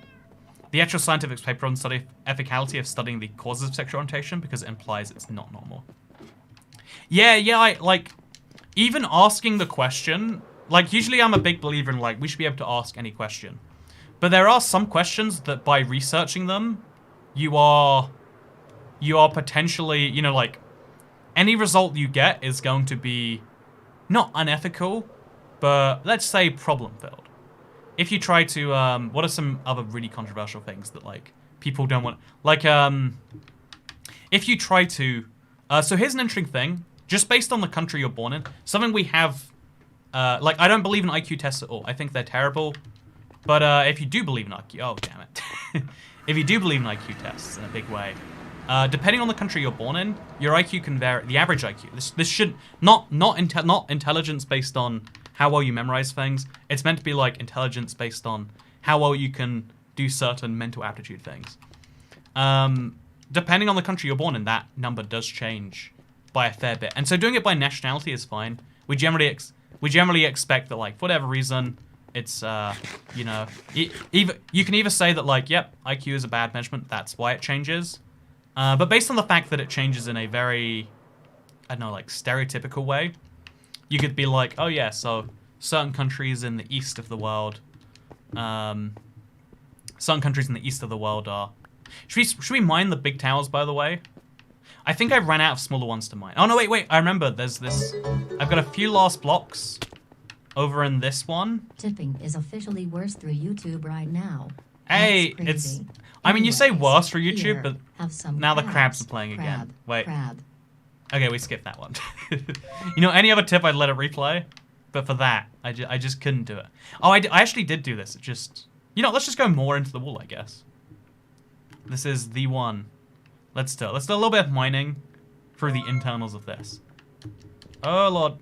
the actual scientific paper on study ethicality of studying the causes of sexual orientation, because it implies it's not normal. Yeah, I, like, even asking the question, like, usually I'm a big believer in, like, we should be able to ask any question. But there are some questions that by researching them, you are potentially, like, any result you get is going to be not unethical, but let's say problem-filled. If you try to, what are some other really controversial things that, like, people don't want? Like, if you try to, so here's an interesting thing, just based on the country you're born in, something we have, like, I don't believe in IQ tests at all. I think they're terrible, but if you do believe in IQ, oh, damn it. If you do believe in IQ tests in a big way, depending on the country you're born in, your IQ can vary, the average IQ. This should, not intelligence based on how well you memorize things. It's meant to be like intelligence based on how well you can do certain mental aptitude things. Depending on the country you're born in, that number does change by a fair bit. And so doing it by nationality is fine. We generally expect that, like, for whatever reason, it's, you know, you can either say that, like, yep, IQ is a bad measurement, that's why it changes. But based on the fact that it changes in a very, I don't know, like, stereotypical way, you could be like, oh yeah, so certain countries in the east of the world, are... Should we mine the big towers, by the way? I think I ran out of smaller ones to mine. Oh no, wait, I remember, there's this, I've got a few last blocks over in this one. Tipping is officially worse through YouTube right now. Hey, it's, I mean, you say worse for YouTube, but now the crabs are playing again. Wait. Crab. Okay, we skipped that one. You know, any other tip, I'd let it replay. But for that, I just couldn't do it. Oh, I actually did do this. It just... You know, let's just go more into the wall, I guess. This is the one. Let's do a little bit of mining through the internals of this. Oh, Lord.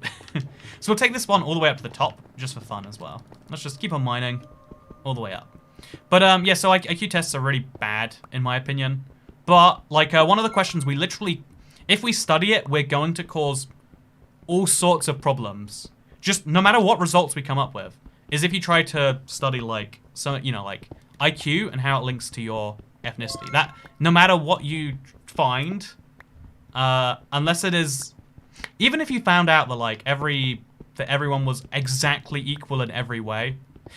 So we'll take this one all the way up to the top, just for fun as well. Let's just keep on mining all the way up. But, yeah, so IQ tests are really bad, in my opinion. But, like, one of the questions we literally... If we study it, we're going to cause all sorts of problems. Just no matter what results we come up with. Is if you try to study, like, so, you know, like, IQ and how it links to your ethnicity. That, no matter what you find, unless it is... Even if you found out that, like, that everyone was exactly equal in every way.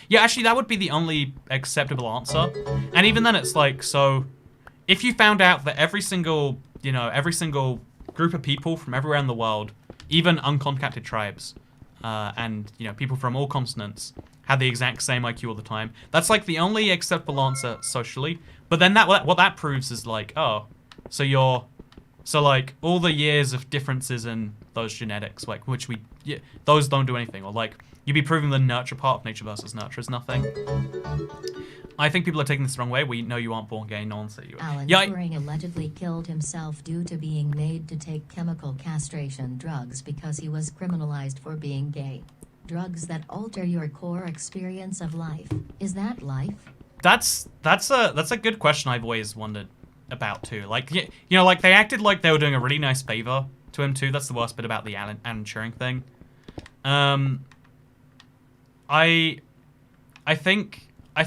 Yeah, actually, that would be the only acceptable answer. And even then, it's like, so... If you found out that every single group of people from everywhere in the world, even uncontacted tribes, and, you know, people from all continents, had the exact same IQ all the time, that's, like, the only acceptable answer socially. But then what that proves is, like, oh, so like, all the years of differences in those genetics, like, those don't do anything. Or, like, you'd be proving the nurture part of nature versus nurture is nothing. I think people are taking this the wrong way. We know you aren't born gay. No one said you were. Alan Turing allegedly killed himself due to being made to take chemical castration drugs because he was criminalized for being gay. Drugs that alter your core experience of life. Is that life? That's a good question I've always wondered about too. Like, you know, like, they acted like they were doing a really nice favor to him too. That's the worst bit about the Alan Turing thing. I think I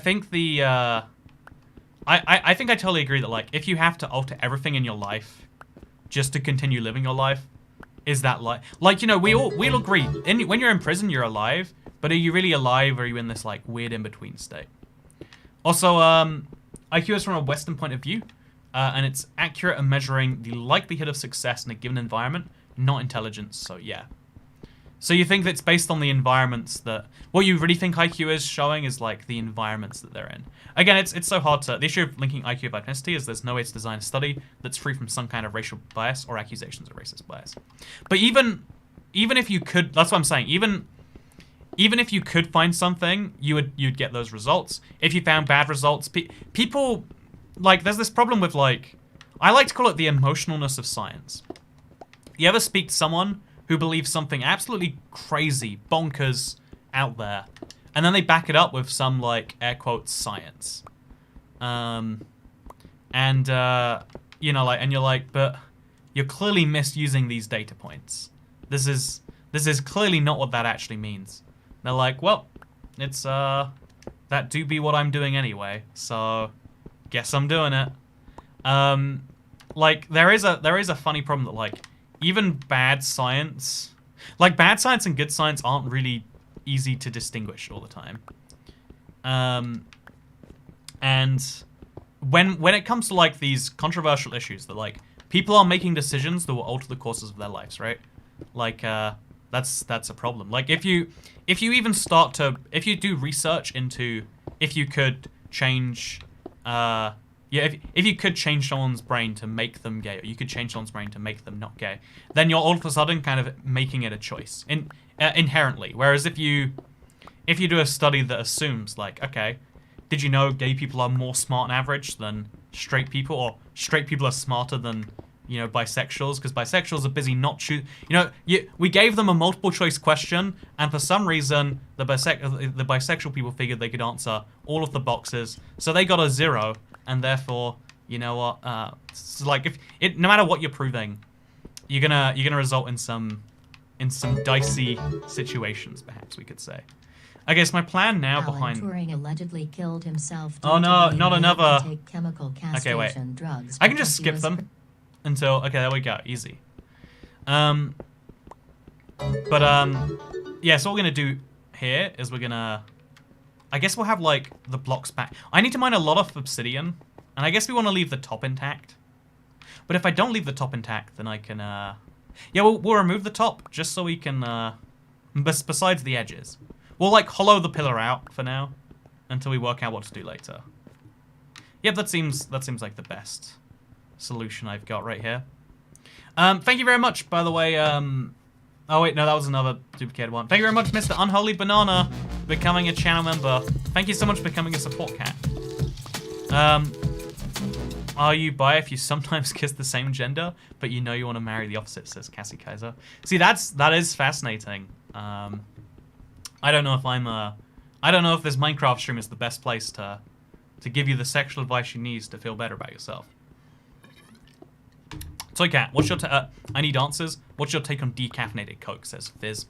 totally agree that, like, if you have to alter everything in your life just to continue living your life, is that like, you know, we'll agree. When you're in prison, you're alive, but are you really alive, or are you in this, like, weird in-between state? Also, IQ is from a Western point of view, and it's accurate at measuring the likelihood of success in a given environment, not intelligence, so yeah. So you think that it's based on the environments that... What you really think IQ is showing is, like, the environments that they're in. Again, it's so hard to... The issue of linking IQ with ethnicity is there's no way to design a study that's free from some kind of racial bias or accusations of racist bias. But even if you could... That's what I'm saying. Even if you could find something, you'd get those results. If you found bad results... People... Like, there's this problem with, like... I like to call it the emotionalness of science. You ever speak to someone who believes something absolutely crazy, bonkers, out there, and then they back it up with some, like, air quotes, science. You know, like, and you're like, but you're clearly misusing these data points. This is clearly not what that actually means. They're like, well, it's, that do be what I'm doing anyway, so guess I'm doing it. Like, there is a funny problem that, like, even bad science, like, bad science and good science aren't really easy to distinguish all the time. And when it comes to, like, these controversial issues that, like, people are making decisions that will alter the courses of their lives, right? Like, that's a problem. Like if you even start to, if you do research into if you could change if you could change someone's brain to make them gay, or you could change someone's brain to make them not gay, then you're all of a sudden kind of making it a choice inherently. Whereas if you do a study that assumes, like, okay, did you know gay people are more smart on average than straight people, or straight people are smarter than, you know, bisexuals, because bisexuals are busy not choose. You know, we gave them a multiple choice question, and for some reason the bisexual people figured they could answer all of the boxes, so they got a 0, and therefore, you know what? It's like no matter what you're proving, you're gonna result in some dicey situations, perhaps we could say. I guess my plan now Alan Turing allegedly killed himself. Oh no, not another. Take chemical Okay, wait. Drugs I can just skip them until. Okay, there we go. Easy. Yeah. So what we're gonna do here is we're gonna. I guess we'll have like the blocks back. I need to mine a lot of obsidian, and I guess we want to leave the top intact. But if I don't leave the top intact, then I can. Yeah, we'll remove the top just so we can. Besides the edges. We'll, like, hollow the pillar out for now until we work out what to do later. Yep, that seems like the best solution I've got right here. Thank you very much, by the way. Oh, wait, no, that was another duplicated one. Thank you very much, Mr. Unholy Banana, for becoming a channel member. Thank you so much for becoming a support cat. Are you bi if you sometimes kiss the same gender, but you know you want to marry the opposite, says Cassie Kaiser. See, that is fascinating. I don't know if I don't know if this Minecraft stream is the best place to give you the sexual advice you need to feel better about yourself. Toy Cat, what's your I need answers. What's your take on decaffeinated Coke, says Fizz.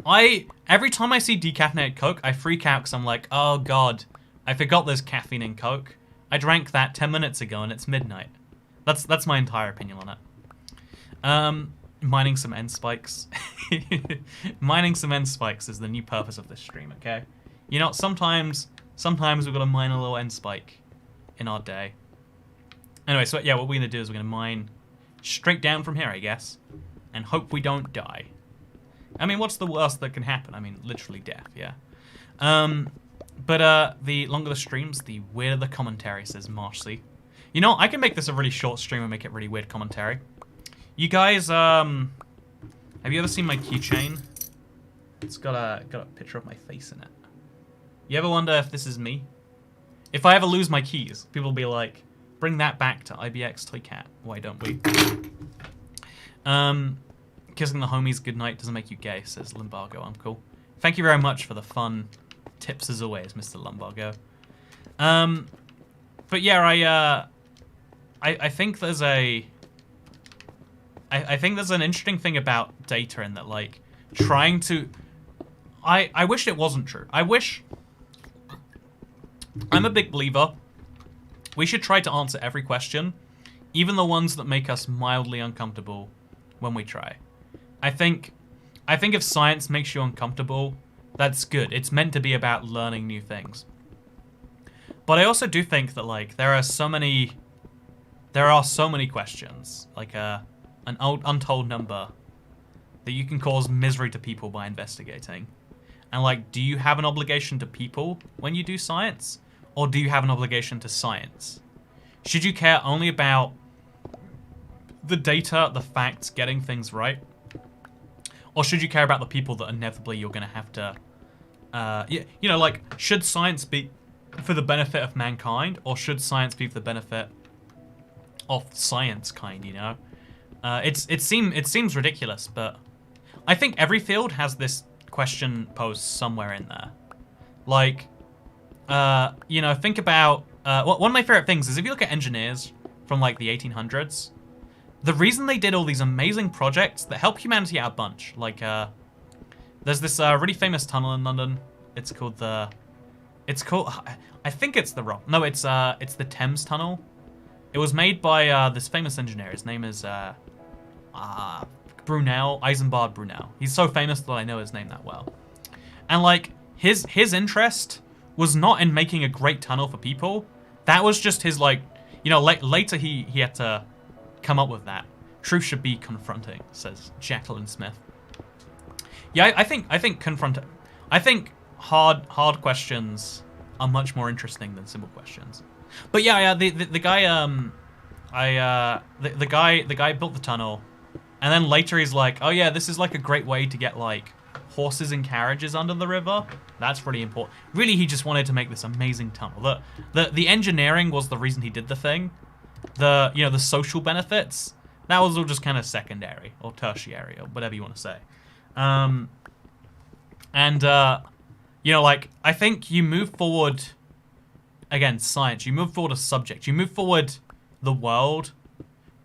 Every time I see decaffeinated Coke, I freak out because I'm like, oh god, I forgot there's caffeine in Coke. I drank that 10 minutes ago and it's midnight. That's my entire opinion on it. Mining some end spikes. Mining some end spikes is the new purpose of this stream, okay? You know, sometimes we've got to mine a little end spike in our day. Anyway, so yeah, what we're going to do is we're going to mine straight down from here, I guess, and hope we don't die. I mean, what's the worst that can happen? I mean, literally death, yeah. But the longer the streams, the weirder the commentary, says Marcy. You know, I can make this a really short stream and make it really weird commentary. You guys, have you ever seen my keychain? It's got a picture of my face in it. You ever wonder if this is me? If I ever lose my keys, people will be like, bring that back to IBX Toy Cat. Why don't we? Kissing the homies goodnight doesn't make you gay, says Lumbargo. I'm cool. Thank you very much for the fun tips as always, Mr. Lumbargo. But yeah, I think there's I think there's an interesting thing about data in that, like, trying to... I wish it wasn't true. I'm a big believer. We should try to answer every question, even the ones that make us mildly uncomfortable when we try. I think if science makes you uncomfortable, that's good. It's meant to be about learning new things. But I also do think that, like, there are so many questions, like an untold number, that you can cause misery to people by investigating. And, like, do you have an obligation to people when you do science? Or do you have an obligation to science? Should you care only about the data, the facts, getting things right? Or should you care about the people that inevitably you're going to have to... you know, like, should science be for the benefit of mankind? Or should science be for the benefit of science kind, you know? It seems ridiculous, but I think every field has this question posed somewhere in there. Like, you know, think about... one of my favorite things is if you look at engineers from, like, the 1800s, the reason they did all these amazing projects that help humanity out a bunch, like, there's this really famous tunnel in London. It's called I think it's the Rock. No, it's the Thames Tunnel. It was made by this famous engineer. His name is Brunel, Isambard Brunel. He's so famous that I know his name that well. And, like, his interest was not in making a great tunnel for people. That was just his, like, you know, later he had to come up with that. Truth should be confronting, says Jacqueline Smith. Yeah, I think confront. I think hard questions are much more interesting than simple questions. But yeah, the guy the guy built the tunnel, and then later he's like, oh yeah, this is like a great way to get like horses and carriages under the river. That's really important. Really, he just wanted to make this amazing tunnel. The engineering was the reason he did the thing. The social benefits, that was all just kind of secondary or tertiary or whatever you want to say. Like, I think you move forward, again, science, you move forward a subject, you move forward the world,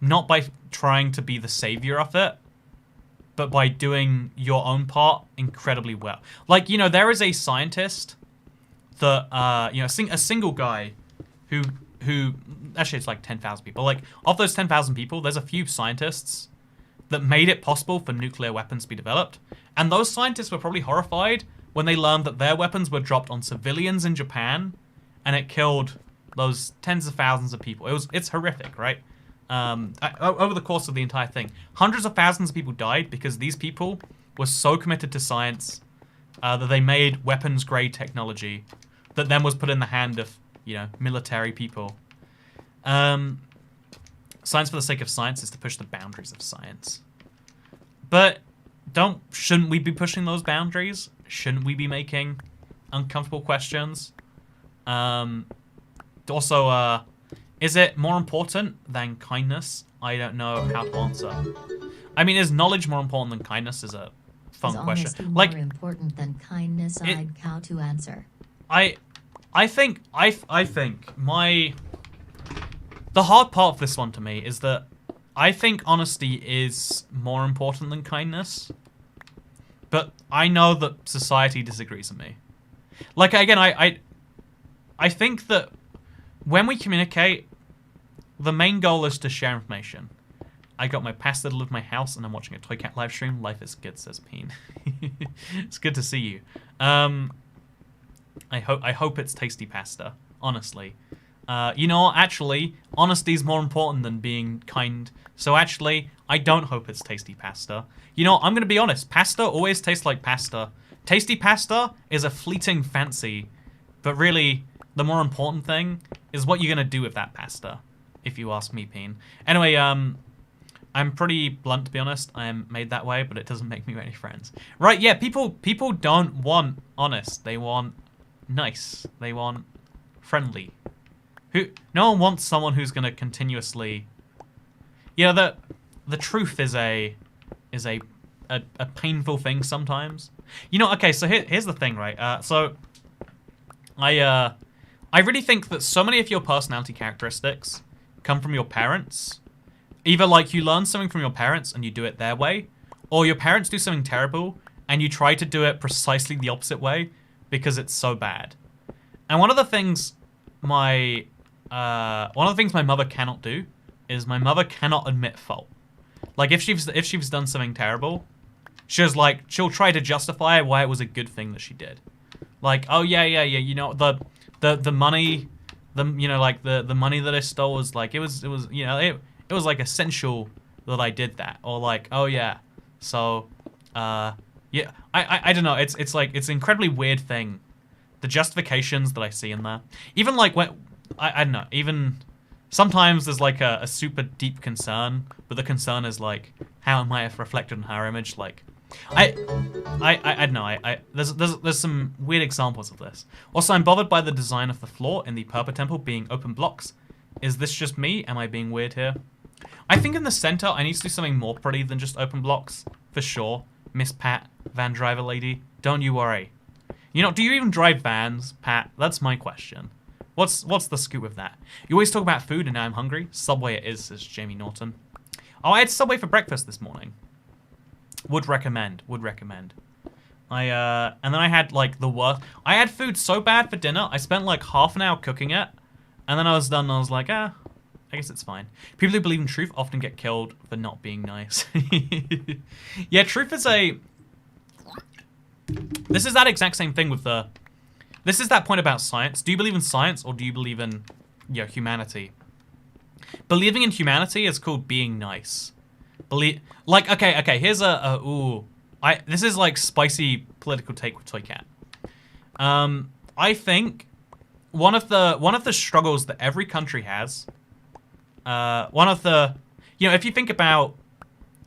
not by trying to be the savior of it, but by doing your own part incredibly well. Like, there is a scientist that, a single guy who actually it's like 10,000 people. Like, of those 10,000 people, there's a few scientists that made it possible for nuclear weapons to be developed. And those scientists were probably horrified when they learned that their weapons were dropped on civilians in Japan, and it killed those tens of thousands of people. It's horrific, right? Over the course of the entire thing, hundreds of thousands of people died because these people were so committed to science that they made weapons-grade technology that then was put in the hand of, military people. Science for the sake of science is to push the boundaries of science. But shouldn't we be pushing those boundaries? Shouldn't we be making uncomfortable questions? Also, is it more important than kindness? I don't know how to answer. I mean, is knowledge more important than kindness? Is a fun question. Is honesty more important than kindness? I'd how to answer. I think the hard part of this one to me is that I think honesty is more important than kindness, but I know that society disagrees with me. Like, again, I think that when we communicate, the main goal is to share information. I got my pasta delivered to my house, and I'm watching a Toy Cat live stream. Life is good, says Peen. It's good to see you. I hope it's tasty pasta, honestly. Actually, honesty is more important than being kind. So actually, I don't hope it's tasty pasta. I'm going to be honest. Pasta always tastes like pasta. Tasty pasta is a fleeting fancy. But really, the more important thing is what you're going to do with that pasta, if you ask me, Peen. Anyway, I'm pretty blunt, to be honest. I am made that way, but it doesn't make me any friends. Right, yeah, people don't want honest. They want nice. They want friendly. No one wants someone who's going to continuously... the truth is a painful thing sometimes. Okay, so here's the thing, right? I really think that so many of your personality characteristics come from your parents. Either like you learn something from your parents and you do it their way, or your parents do something terrible and you try to do it precisely the opposite way because it's so bad. And one of the things my mother cannot do is my mother cannot admit fault. Like, if she's done something terrible, she'll try to justify why it was a good thing that she did. Like, oh yeah, the money, the money that I stole was like, it was like essential that I did that. Or like, oh yeah, so yeah, I don't know. It's like, it's an incredibly weird thing. The justifications that I see in there, even like when I don't know, even sometimes there's like a super deep concern, but the concern is like how it might have reflected on her image. Like, I don't know. There's some weird examples of this. Also, I'm bothered by the design of the floor in the Purple Temple being open blocks. Is this just me? Am I being weird here? I think in the center, I need to do something more pretty than just open blocks, for sure. Miss Pat, van driver lady, don't you worry. Do you even drive vans, Pat? That's my question. What's the scoop with that? You always talk about food and now I'm hungry. Subway it is, says Jamie Norton. Oh, I had Subway for breakfast this morning. Would recommend. And then I had like the worst. I had food so bad for dinner, I spent like half an hour cooking it. And then I was done and I was like, I guess it's fine. People who believe in truth often get killed for not being nice. Yeah, truth is this is that exact same thing with this is that point about science. Do you believe in science or do you believe in, humanity? Believing in humanity is called being nice. Okay, here's this is like spicy political take with Toy Cat. I think one of the struggles that every country has, if you think about,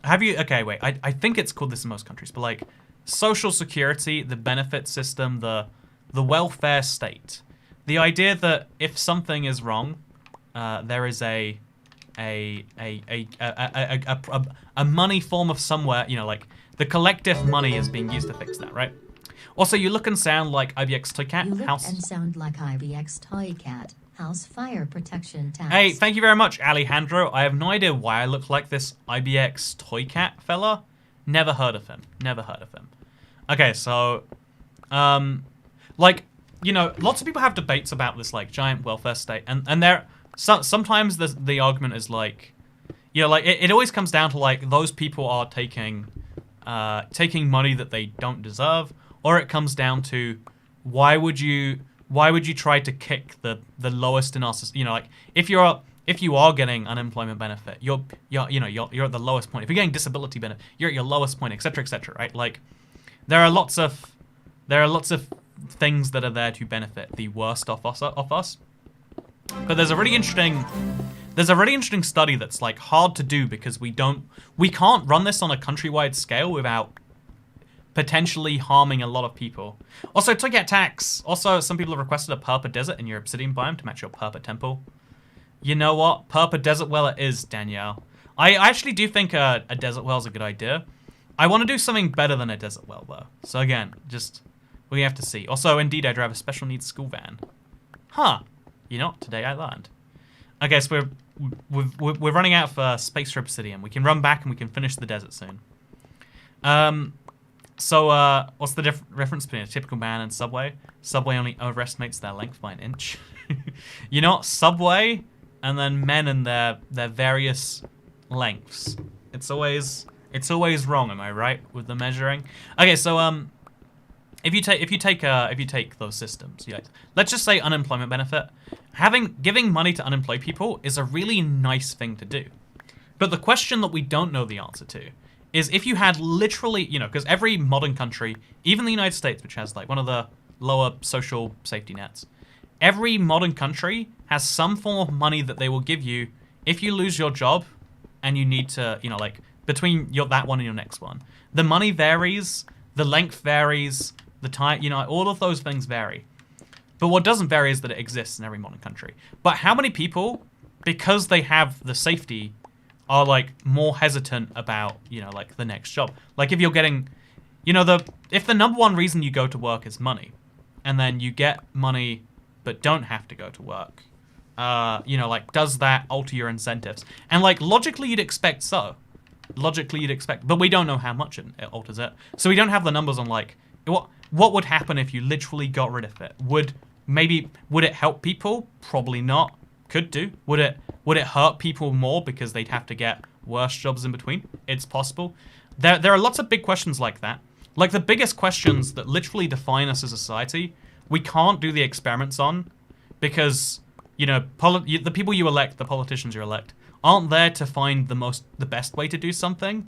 I think it's called this in most countries, but like social security, the benefit system, the welfare state, the idea that if something is wrong, there is a money form of somewhere, like the collective money is being used to fix that, right? Also, you look and sound like IBX Toy Cat. You look and sound like IBX Toy Cat. House fire protection tax. Hey, thank you very much, Alejandro. I have no idea why I look like this IBX Toy Cat fella. Never heard of him. Never heard of him. Okay, so, lots of people have debates about this, like, giant welfare state, and there, sometimes the argument is like, it always comes down to like those people are taking money that they don't deserve, or it comes down to why would you try to kick the lowest in our society? Like if you are getting unemployment benefit, you're at the lowest point. If you're getting disability benefit, you're at your lowest point, etc., right? Like there are lots of things that are there to benefit the worst of us. But there's a really interesting study that's like hard to do because we can't run this on a countrywide scale without potentially harming a lot of people. Also, Toy Cat tax. Also, some people have requested a purple desert in your Obsidian biome to match your purple temple. You know what? Purple desert well it is, Danielle. I actually do think a desert well is a good idea. I want to do something better than a desert well, though. So again, we have to see. Also, indeed, I drive a special needs school van. Huh. Today I learned. Okay, so we're running out of space for Obsidian. We can run back and we can finish the desert soon. So, what's the difference between a typical man and Subway? Subway only overestimates their length by an inch. Subway and then men and their various lengths. It's always wrong, am I right, with the measuring? Okay, so if you take those systems, let's just say unemployment benefit, giving money to unemployed people is a really nice thing to do. But the question that we don't know the answer to is if you had literally, because every modern country, even the United States, which has like one of the lower social safety nets, every modern country has some form of money that they will give you if you lose your job and you need to, between that one and your next one. The money varies, the length varies, the time, all of those things vary. But what doesn't vary is that it exists in every modern country. But how many people, because they have the safety, are like more hesitant about, the next job? Like if you're getting, if the number one reason you go to work is money, and then you get money but don't have to go to work, does that alter your incentives? And like logically you'd expect so. But we don't know how much it alters it. So we don't have the numbers on like, what would happen if you literally got rid of it? Would it help people? Probably not. Could do. Would it hurt people more because they'd have to get worse jobs in between? It's possible. There are lots of big questions like that. Like the biggest questions that literally define us as a society, we can't do the experiments on because, the people you elect, the politicians you elect, aren't there to find the best way to do something.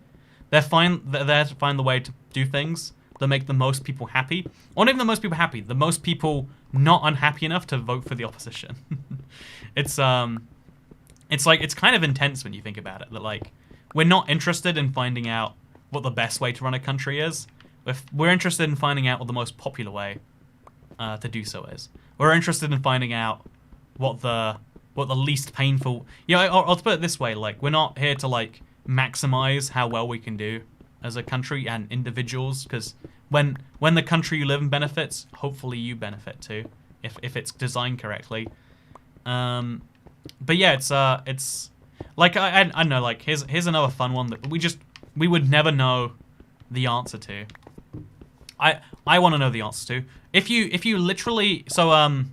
They're there to find the way to do things that make the most people happy. Or not even the most people happy, the most people not unhappy enough to vote for the opposition. It's kind of intense when you think about it, that like, we're not interested in finding out what the best way to run a country is. We're interested in finding out what the most popular way to do so is. We're interested in finding out what the least painful... I'll put it this way, like, we're not here to like maximize how well we can do as a country and individuals, because when the country you live in benefits, hopefully you benefit too, if it's designed correctly. But yeah, it's like I don't know, like here's another fun one that we would never know the answer to. I want to know the answer to. If you literally, so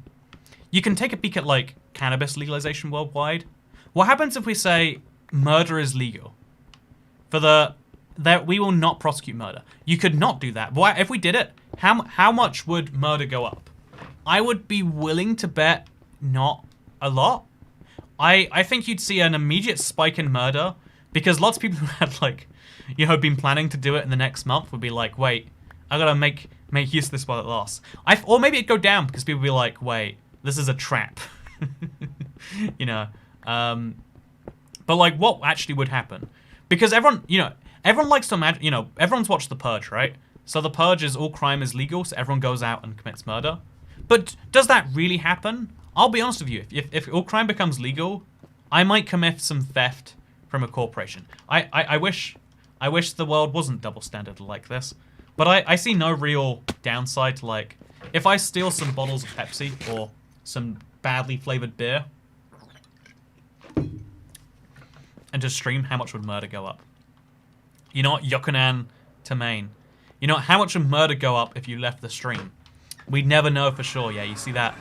you can take a peek at like cannabis legalization worldwide. What happens if we say murder is legal? That we will not prosecute murder. You could not do that. But if we did it, how much would murder go up? I would be willing to bet not a lot. I think you'd see an immediate spike in murder because lots of people who had like you know, been planning to do it in the next month would be like, wait, I gotta make use of this while it lasts. Or maybe it'd go down because people would be like, wait, this is a trap. You know, but like, what actually would happen? Because everyone likes to imagine, you know, everyone's watched The Purge, right? So The Purge is all crime is legal, so everyone goes out and commits murder. But does that really happen? I'll be honest with you. If all crime becomes legal, I might commit some theft from a corporation. I wish the world wasn't double standard like this. But I see no real downside to, like, if I steal some bottles of Pepsi or some badly flavored beer and just stream, how much would murder go up? You know what? Yokonan to Maine. You know what? How much would murder go up if you left the stream? We'd never know for sure. Yeah, you see that?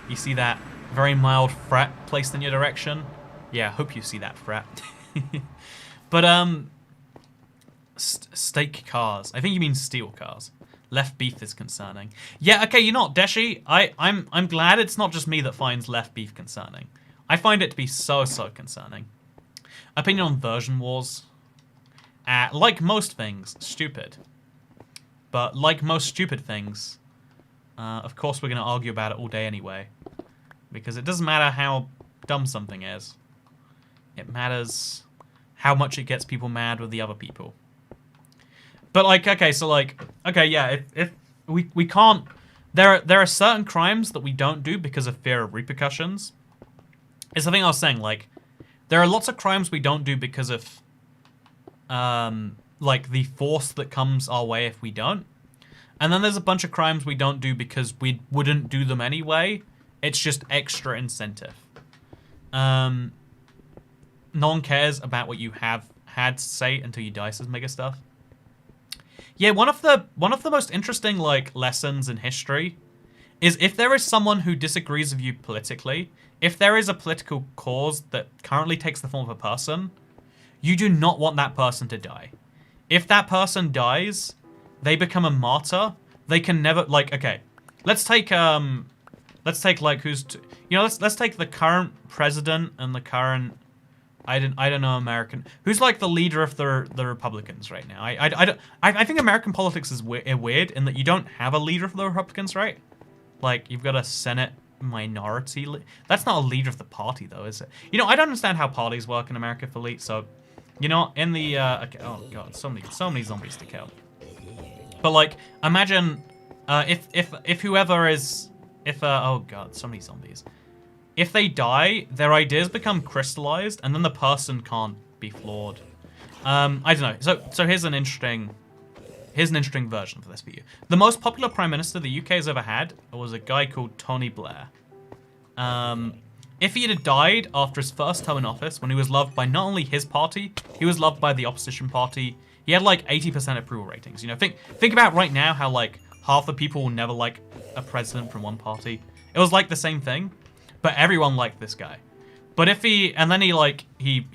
You see that very mild threat placed in your direction? Yeah, I hope you see that threat. But, steak cars. I think you mean steel cars. Left beef is concerning. Yeah, okay, you know what, Deshi? I'm glad it's not just me that finds left beef concerning. I find it to be so concerning. Opinion on version wars. Like most things, stupid. But like most stupid things, of course we're going to argue about it all day anyway. Because it doesn't matter how dumb something is. It matters how much it gets people mad with the other people. But like, okay, so like, okay, yeah, if we can't, there are certain crimes that we don't do because of fear of repercussions. It's the thing I was saying, like, there are lots of crimes we don't do because of, like, the force that comes our way if we don't. And then there's a bunch of crimes we don't do because we wouldn't do them anyway. It's just extra incentive. No one cares about what you have had to say until you die, says Mega Stuff. Yeah, one of the most interesting, like, lessons in history is if there is someone who disagrees with you politically, if there is a political cause that currently takes the form of a person, you do not want that person to die. If that person dies, they become a martyr. They can never, like, okay, let's take like let's take the current president and the current I don't know American. Who's like the leader of the Republicans right now? I think American politics is weird in that you don't have a leader of the Republicans, right? Like, you've got a Senate minority. That's not a leader of the party, though, is it? You know, I don't understand how parties work in America fully. So, you know, in the okay, oh god, so many zombies to kill. But like, imagine if whoever is oh god, so many zombies. If they die, their ideas become crystallized, and then the person can't be flawed. I don't know. So here's an interesting version of this for you. The most popular prime minister the UK has ever had was a guy called Tony Blair. If he had died after his first term in office, when he was loved by not only his party, he was loved by the opposition party. He had like 80% approval ratings. You know, think about right now how like half the people will never like a president from one party. It was like the same thing. But everyone liked this guy. But if he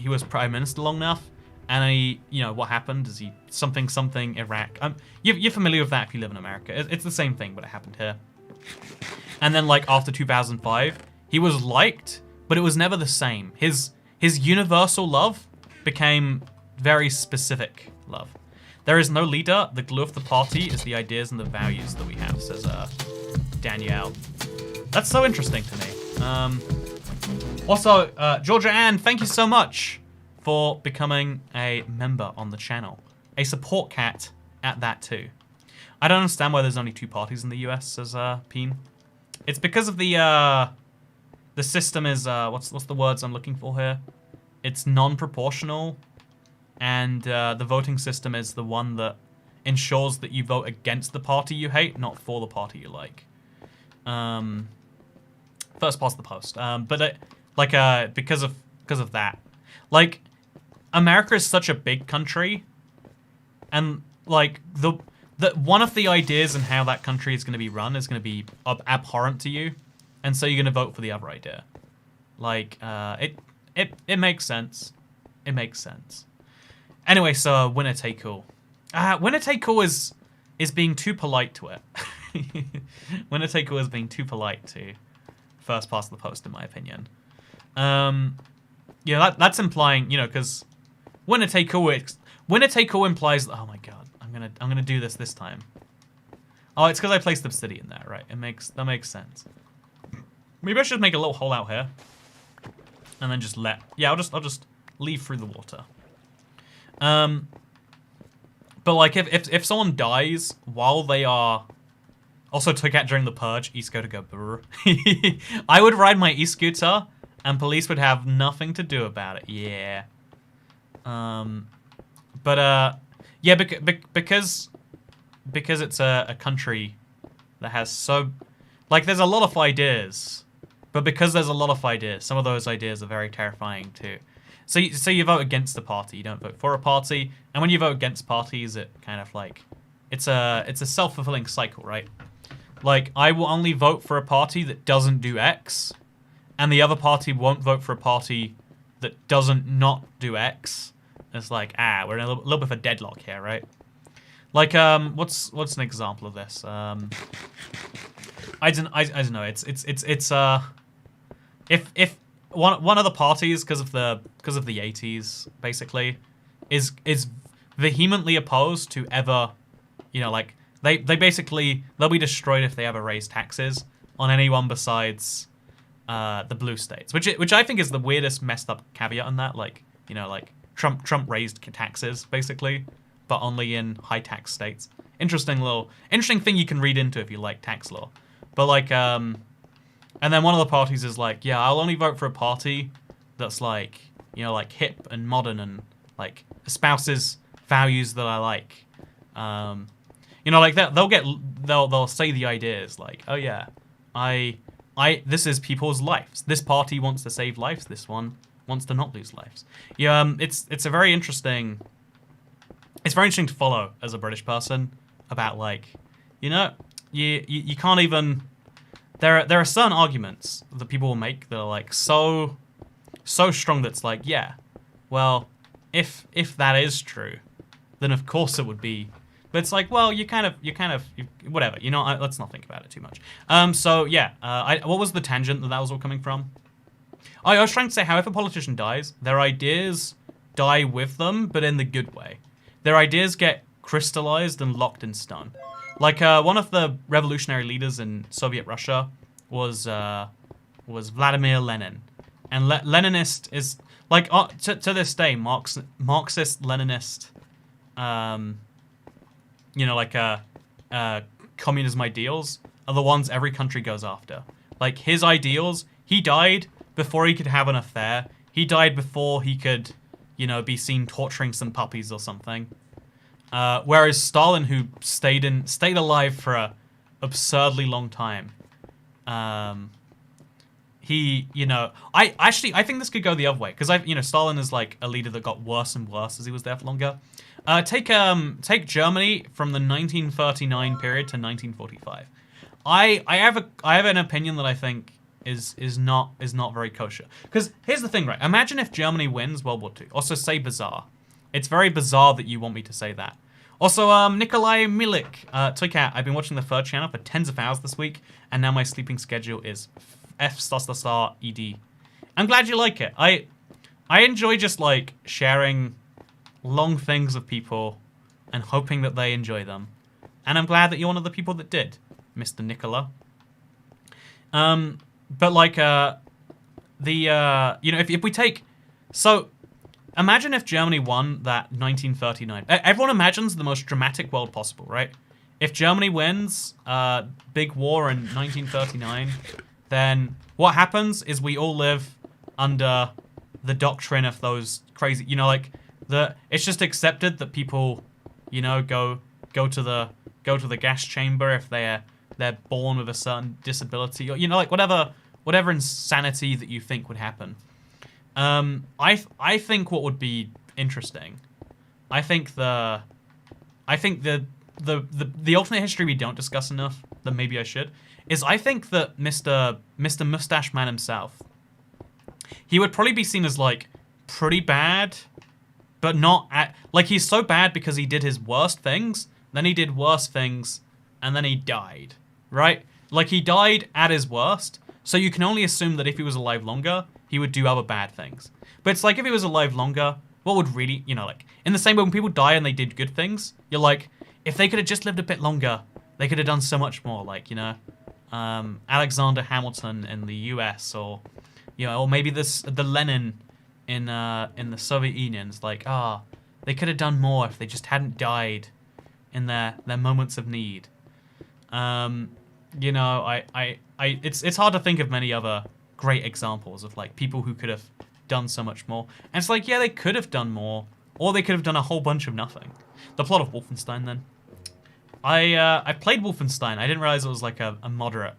was prime minister long enough, and then you know, what happened is something Iraq. You're familiar with that if you live in America. It's the same thing, but it happened here. And then like after 2005, he was liked, but it was never the same. His universal love became very specific love. There is no leader. The glue of the party is the ideas and the values that we have, says Danielle. That's so interesting to me. Also, Georgia Ann, thank you so much for becoming a member on the channel. A support cat at that too. I don't understand why there's only 2 parties in the US, says Peen. It's because of the system is, what's the words I'm looking for here? It's non-proportional, and the voting system is the one that ensures that you vote against the party you hate, not for the party you like. First past the post. But because of that, like, America is such a big country, and like the one of the ideas in how that country is going to be run is going to be abhorrent to you, and so you're going to vote for the other idea. Like, it makes sense. It makes sense. Anyway, so winner take all. Winner take all is being too polite to it. Winner take all is being too polite to first pass the post, in my opinion. Yeah, that's implying, you know, because winner take all Winner take all implies. Oh my god, I'm gonna do this time. Oh, it's because I placed Obsidian there, right? That makes sense. Maybe I should make a little hole out here, and then just I'll just leave through the water. But like if someone dies while they are also took out during the purge, e-scooter go brr. I would ride my e-scooter, and police would have nothing to do about it. Yeah. Yeah, because it's a country that has so, like, there's a lot of ideas, but because there's a lot of ideas, some of those ideas are very terrifying too. So you vote against a party, you don't vote for a party, and when you vote against parties, it kind of like, it's a self-fulfilling cycle, right? Like, I will only vote for a party that doesn't do X, and the other party won't vote for a party that doesn't not do X. It's like, we're in a little bit of a deadlock here, right? Like, what's an example of this? I don't know. It's if one of the parties, because of the 80s, basically, is vehemently opposed to ever, you know, like they'll be destroyed if they ever raise taxes on anyone besides the blue states, which I think is the weirdest messed up caveat on that. Like, you know, like Trump raised taxes basically, but only in high tax states. Interesting thing you can read into if you like tax law. But like, and then one of the parties is like, yeah, I'll only vote for a party that's like, you know, like hip and modern and like espouses values that I like. You know, like they'll say the ideas like, oh yeah, this is people's lives. This party wants to save lives. This one wants to not lose lives. Yeah, it's a very interesting. It's very interesting to follow as a British person about, like, you know, you can't even. There are certain arguments that people will make that are like so strong that's like, yeah, well, if that is true, then of course it would be. But it's like, well, you whatever, you know. Let's not think about it too much. So yeah, what was the tangent that was all coming from? I was trying to say how if a politician dies, their ideas die with them, but in the good way. Their ideas get crystallized and locked in stone. Like, one of the revolutionary leaders in Soviet Russia was Vladimir Lenin. And Leninist is, like, to this day, Marxist-Leninist, you know, like, communism ideals are the ones every country goes after. Like, his ideals, he died before he could have an affair. He died before he could, you know, be seen torturing some puppies or something. Whereas Stalin, who stayed alive for a absurdly long time, he, you know, I think this could go the other way, because Stalin is like a leader that got worse and worse as he was there for longer. Take Germany from the 1939 period to 1945. I have an opinion that I think is not very kosher. Because here's the thing, right? Imagine if Germany wins World War II. Also, say bizarre. It's very bizarre that you want me to say that. Also, Nikolai Milik, Toy Cat, I've been watching the third channel for tens of hours this week, and now my sleeping schedule is F***ed. I'm glad you like it. I enjoy just, like, sharing long things with people and hoping that they enjoy them. And I'm glad that you're one of the people that did, Mr. Nicola. But, like, you know, if we take... So... Imagine if Germany won that 1939. Everyone imagines the most dramatic world possible, right? If Germany wins big war in 1939, then what happens is we all live under the doctrine of those crazy, you know, like it's just accepted that people, you know, go to the gas chamber if they're born with a certain disability, or, you know, like whatever insanity that you think would happen. I think what would be interesting, I think the alternate history we don't discuss enough, that maybe I should, is I think that Mr. Mustache Man himself, he would probably be seen as, like, pretty bad, but not like, he's so bad because he did his worst things, then he did worse things, and then he died, right? Like, he died at his worst, so you can only assume that if he was alive longer, he would do other bad things. But it's like, if he was alive longer, what would really, you know, like, in the same way when people die and they did good things, you're like, if they could have just lived a bit longer, they could have done so much more, like, you know, Alexander Hamilton in the US, or, you know, or maybe the Lenin in the Soviet Union's like, they could have done more if they just hadn't died in their moments of need. You know, it's hard to think of many other great examples of like people who could have done so much more. And it's like, yeah, they could have done more, or they could have done a whole bunch of nothing. The plot of Wolfenstein, then. I played Wolfenstein. I didn't realize it was like a moderate.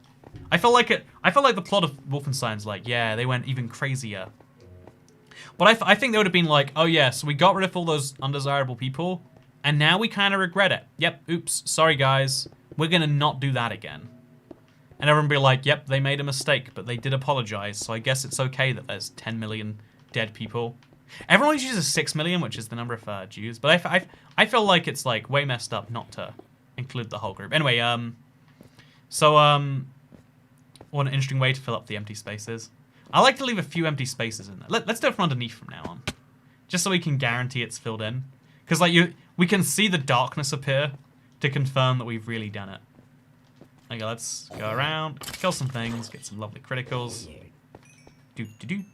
I felt like the plot of Wolfenstein's like, yeah, they went even crazier. But I think they would have been like, oh yeah, so we got rid of all those undesirable people, and now we kind of regret it. Yep, oops, sorry guys, we're gonna not do that again. And everyone would be like, yep, they made a mistake, but they did apologize, so I guess it's okay that there's 10 million dead people. Everyone always uses 6 million, which is the number of Jews, but I feel like it's like way messed up not to include the whole group. Anyway, what an interesting way to fill up the empty spaces. I like to leave a few empty spaces in there. Let's do it from underneath from now on, just so we can guarantee it's filled in. Because like we can see the darkness appear to confirm that we've really done it. Okay, let's go around, kill some things, get some lovely criticals. Do.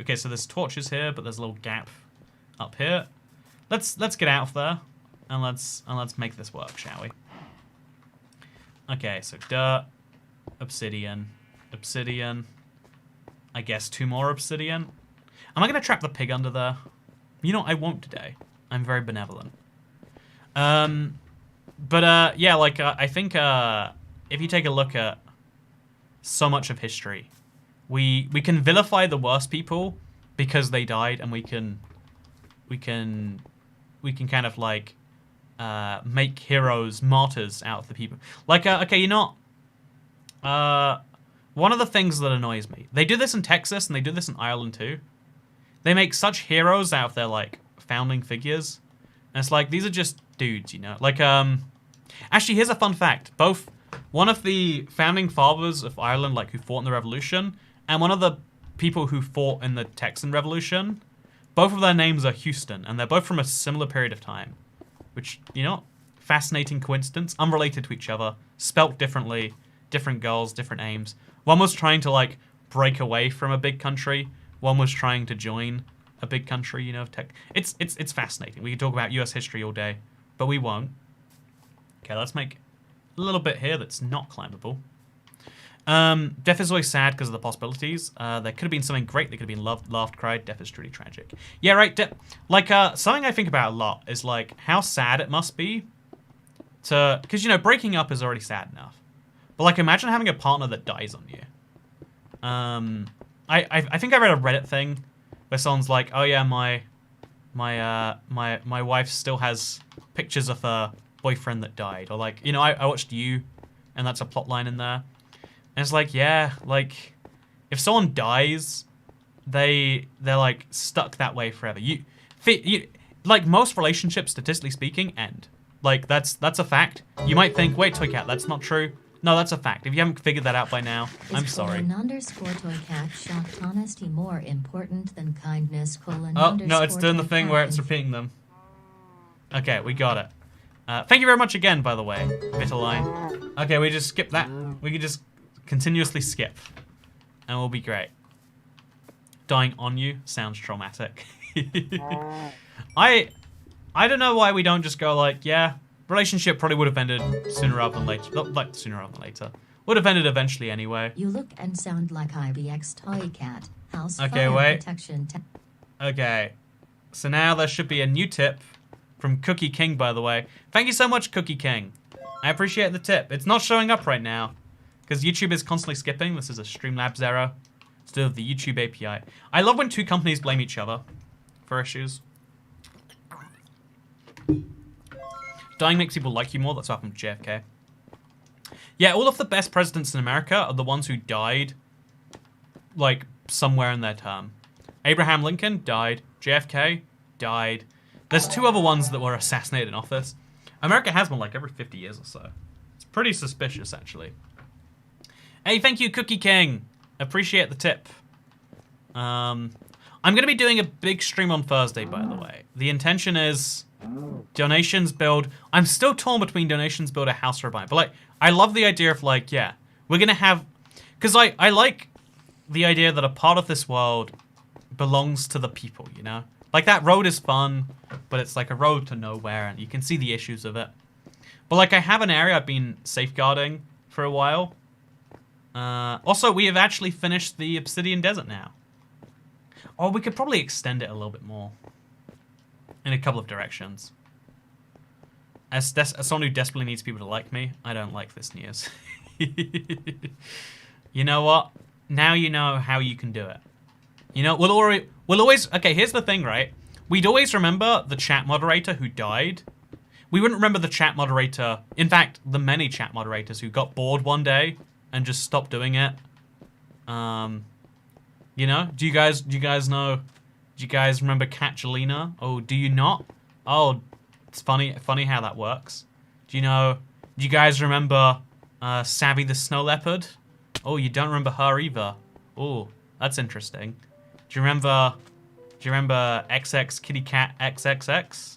Okay, so there's torches here, but there's a little gap up here. Let's get out of there, and let's make this work, shall we? Okay, so dirt, obsidian. I guess 2 more obsidian. Am I gonna trap the pig under there? You know, I won't today. I'm very benevolent. Yeah, like, I think, if you take a look at so much of history, we can vilify the worst people because they died, and we can kind of, like, make heroes, martyrs out of the people. Like, okay, you know what? One of the things that annoys me, they do this in Texas, and they do this in Ireland, too. They make such heroes out of their, like, founding figures. And it's like, these are just dudes, you know? Like, actually, here's a fun fact. One of the founding fathers of Ireland, like, who fought in the revolution, and one of the people who fought in the Texan Revolution, both of their names are Houston, and they're both from a similar period of time. Which, you know, fascinating coincidence. Unrelated to each other, spelt differently, different goals, different aims. One was trying to, like, break away from a big country. One was trying to join a big country, you know. It's fascinating. We can talk about US history all day, but we won't. Okay, let's make a little bit here that's not climbable. Death is always sad because of the possibilities. There could have been something great. There could have been loved, laughed, cried. Death is truly tragic. Yeah, right. Something I think about a lot is, like, how sad it must be to... Because, you know, breaking up is already sad enough. But, like, imagine having a partner that dies on you. I think I read a Reddit thing where someone's like, oh yeah, my wife still has pictures of her boyfriend that died. Or, like, you know, I watched You, and that's a plot line in there. And it's like, yeah, like, if someone dies, they're like stuck that way forever. You like, most relationships, statistically speaking, end. Like, that's a fact. You might think, wait, Toycat, that's not true. No, that's a fact. If you haven't figured that out by now, I'm sorry. _Toycat shocked honesty more important than kindness, Oh, no, it's doing the thing where it's repeating them. Okay, we got it. Thank you very much again, by the way, Vitaline. Okay, we just skip that. We can just continuously skip, and we'll be great. Dying on you sounds traumatic. I don't know why we don't just go like, yeah, relationship probably would have ended sooner rather than later. Like, sooner rather than later. Would have ended eventually anyway. You look and sound like IBX Toycat. House okay, fire wait. Protection. Okay. So now there should be a new tip from Cookie King, by the way. Thank you so much, Cookie King. I appreciate the tip. It's not showing up right now because YouTube is constantly skipping. This is a Streamlabs error instead of the YouTube API. I love when two companies blame each other for issues. Dying makes people like you more. That's off from JFK. Yeah, all of the best presidents in America are the ones who died, like, somewhere in their term. Abraham Lincoln died. JFK died. There's two other ones that were assassinated in office. America has one, like, every 50 years or so. It's pretty suspicious, actually. Hey, thank you, Cookie King. Appreciate the tip. I I'm going to be doing a big stream on Thursday, by the way. The intention is donations build. I'm still torn between donations build a house or buy. But, like, I love the idea of, like, yeah, we're going to have... Because I like the idea that a part of this world belongs to the people, you know? Like, that road is fun, but it's like a road to nowhere, and you can see the issues of it. But, like, I have an area I've been safeguarding for a while. Also, we have actually finished the Obsidian Desert now. Or we could probably extend it a little bit more. In a couple of directions. As someone who desperately needs people to like me, I don't like this news. You know what? Now you know how you can do it. You know, we'll always... Okay, here's the thing, right? We'd always remember the chat moderator who died. We wouldn't remember the chat moderator... In fact, the many chat moderators who got bored one day and just stopped doing it. You know? Do you guys know... Do you guys remember Catalina? Oh, do you not? Oh, it's funny how that works. Do you guys remember Savvy the Snow Leopard? Oh, you don't remember her either. Oh, that's interesting. Do you remember XX Kitty Cat XXX?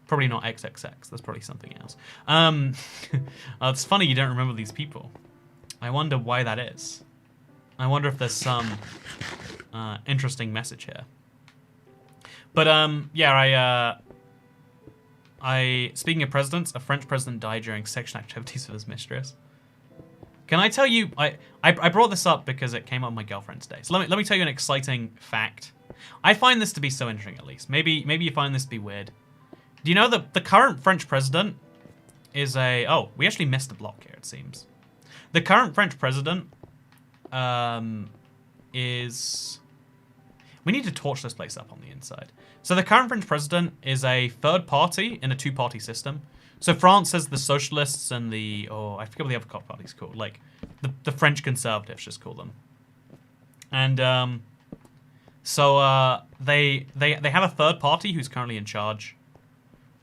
Probably not XXX. That's probably something else. It's funny you don't remember these people. I wonder why that is. I wonder if there's some interesting message here. But yeah, speaking of presidents, a French president died during sexual activities with his mistress. Can I tell you, I brought this up because it came up on my girlfriend's day. So let me tell you an exciting fact. I find this to be so interesting, at least. Maybe you find this to be weird. Do you know that the current French president is a... Oh, we actually missed a block here, it seems. The current French president is... We need to torch this place up on the inside. So the current French president is a third party in a two-party system. So France has the socialists and the... Oh, I forget what the other party's called. Like, the French conservatives, just call them. And so they have a third party who's currently in charge.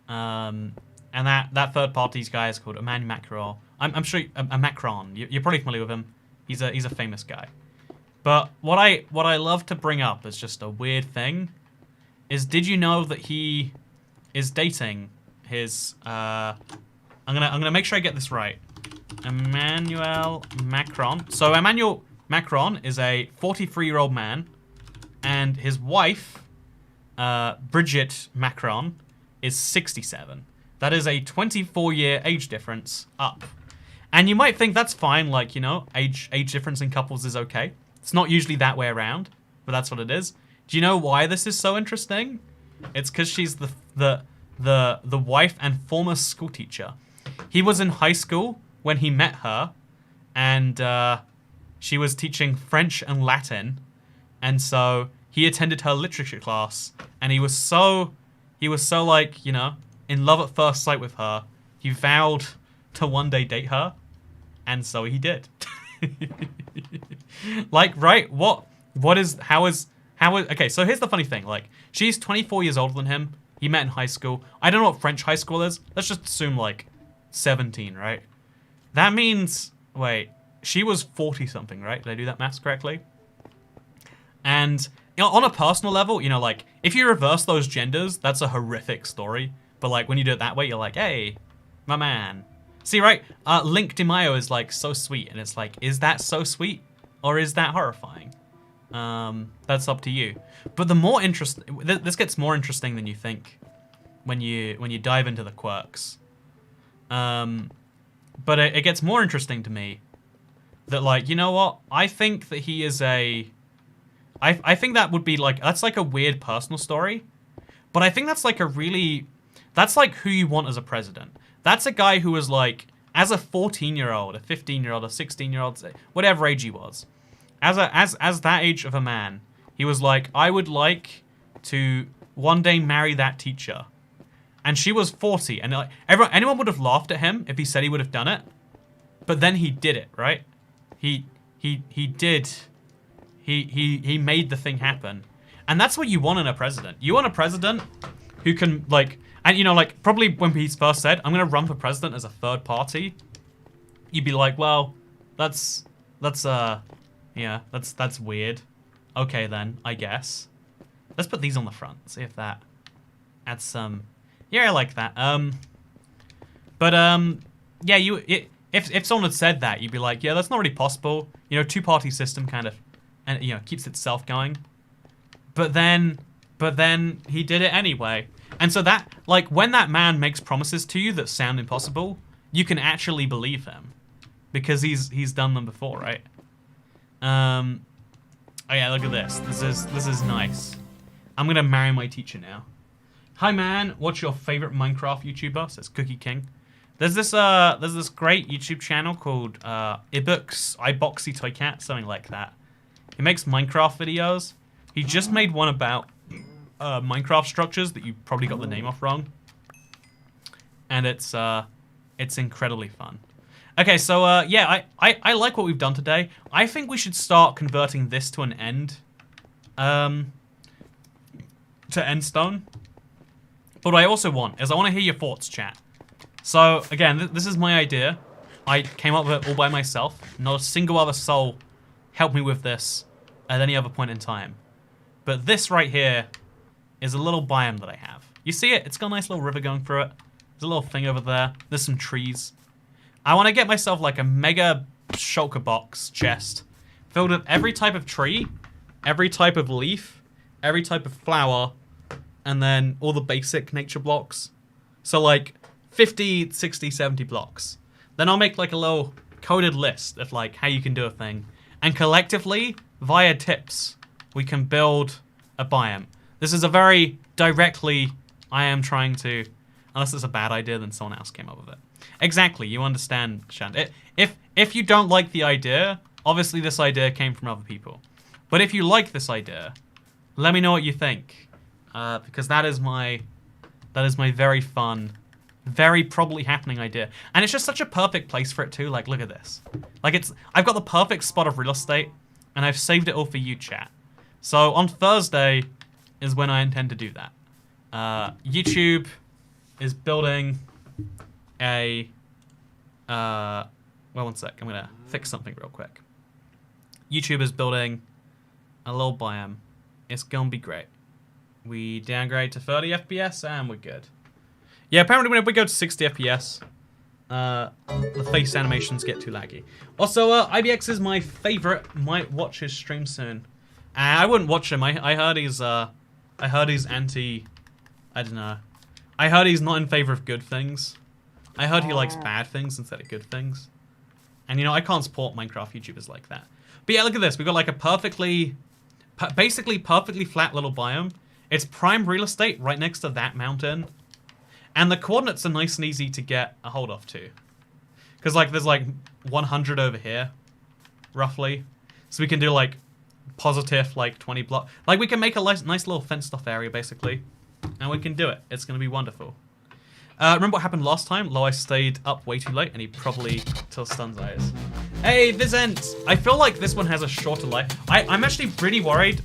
And that third party's guy is called Emmanuel Macron. I'm sure... Macron. You're probably familiar with him. He's a famous guy. But what I love to bring up as just a weird thing is, did you know that he is dating his I'm gonna make sure I get this right. Emmanuel Macron. So Emmanuel Macron is a 43-year-old man, and his wife, Brigitte Macron, is 67. That is a 24-year age difference up. And you might think that's fine, like, you know, age difference in couples is okay. It's not usually that way around, but that's what it is. Do you know why this is so interesting? It's because she's the wife and former school teacher. He was in high school when he met her, and she was teaching French and Latin, and so he attended her literature class, and he was so like, you know, in love at first sight with her. He vowed to one day date her, and so he did. Like, right? Okay, so here's the funny thing. Like, she's 24 years older than him. He met in high school. I don't know what French high school is. Let's just assume, like, 17, right? That means... Wait. She was 40-something, right? Did I do that maths correctly? And, you know, on a personal level, you know, like, if you reverse those genders, that's a horrific story. But, like, when you do it that way, you're like, hey, my man. See, right? Link de Mayo is, like, so sweet. And it's like, is that so sweet? Or is that horrifying? That's up to you. But the more this gets more interesting than you think when you dive into the quirks. But it gets more interesting to me that, like, you know what? I think that he is I think that would be like, that's like a weird personal story. But I think that's like that's like who you want as a president. That's a guy who was like, as a 14-year-old, a 15-year-old, a 16-year-old, whatever age he was, as that age of a man, he was like, I would like to one day marry that teacher. And she was 40, and like anyone would have laughed at him if he said he would have done it. But then he did it, right? He did. He made the thing happen. And that's what you want in a president. You want a president who can, like, and you know, like, probably when he first said, I'm gonna run for president as a third party, you'd be like, well, that's weird. Okay then, I guess. let's put these on the front. See if that adds some. Yeah, I like that. Yeah, if someone had said that, you'd be like, yeah, that's not really possible. You know, two-party system kind of, and you know, keeps itself going. But then he did it anyway. And so that, like, when that man makes promises to you that sound impossible, you can actually believe him because he's done them before, right? Oh yeah, look at this. This is nice. I'm gonna marry my teacher now. Hi man, what's your favorite Minecraft YouTuber? Says Cookie King. There's this great YouTube channel called iBoxy Toy Cat, something like that. He makes Minecraft videos. He just made one about Minecraft structures that you probably got the name off wrong, and it's incredibly fun. Okay, so yeah, I like what we've done today. I think we should start converting this to an end, to endstone. But what I also want is I want to hear your thoughts, chat. So again, this is my idea. I came up with it all by myself. Not a single other soul helped me with this at any other point in time. But this right here is a little biome that I have. You see it? It's got a nice little river going through it. There's a little thing over there. There's some trees. I want to get myself like a mega shulker box chest filled with every type of tree, every type of leaf, every type of flower, and then all the basic nature blocks. So like 50, 60, 70 blocks. Then I'll make like a little coded list of like how you can do a thing. And collectively, via tips, we can build a biome. This is a very directly, I am trying to, unless it's a bad idea, then someone else came up with it. Exactly, you understand, Shant. If you don't like the idea, obviously this idea came from other people. But if you like this idea, let me know what you think. Because that is my very fun, very probably happening idea. And it's just such a perfect place for it too. Like, look at this. Like I've got the perfect spot of real estate, and I've saved it all for you, chat. So on Thursday is when I intend to do that. YouTube is building a, well, one sec, I'm gonna fix something real quick. YouTube is building a little biome. It's gonna be great. We downgrade to 30 FPS and we're good. Yeah, apparently when we go to 60 FPS, the face animations get too laggy. Also, IBX is my favorite. Might watch his stream soon. I wouldn't watch him. I heard he's anti. I don't know. I heard he's not in favor of good things. I heard he likes bad things instead of good things. And you know, I can't support Minecraft YouTubers like that. But yeah, look at this. We've got like a basically perfectly flat little biome. It's prime real estate right next to that mountain. And the coordinates are nice and easy to get a hold of too. Because like there's like 100 over here, roughly. So we can do like positive like 20 block. Like we can make a nice little fenced off area basically. And we can do it. It's going to be wonderful. Remember what happened last time? Lois stayed up way too late and he probably till stuns eyes. Hey, Vizent! I feel like this one has a shorter life. I'm actually pretty worried.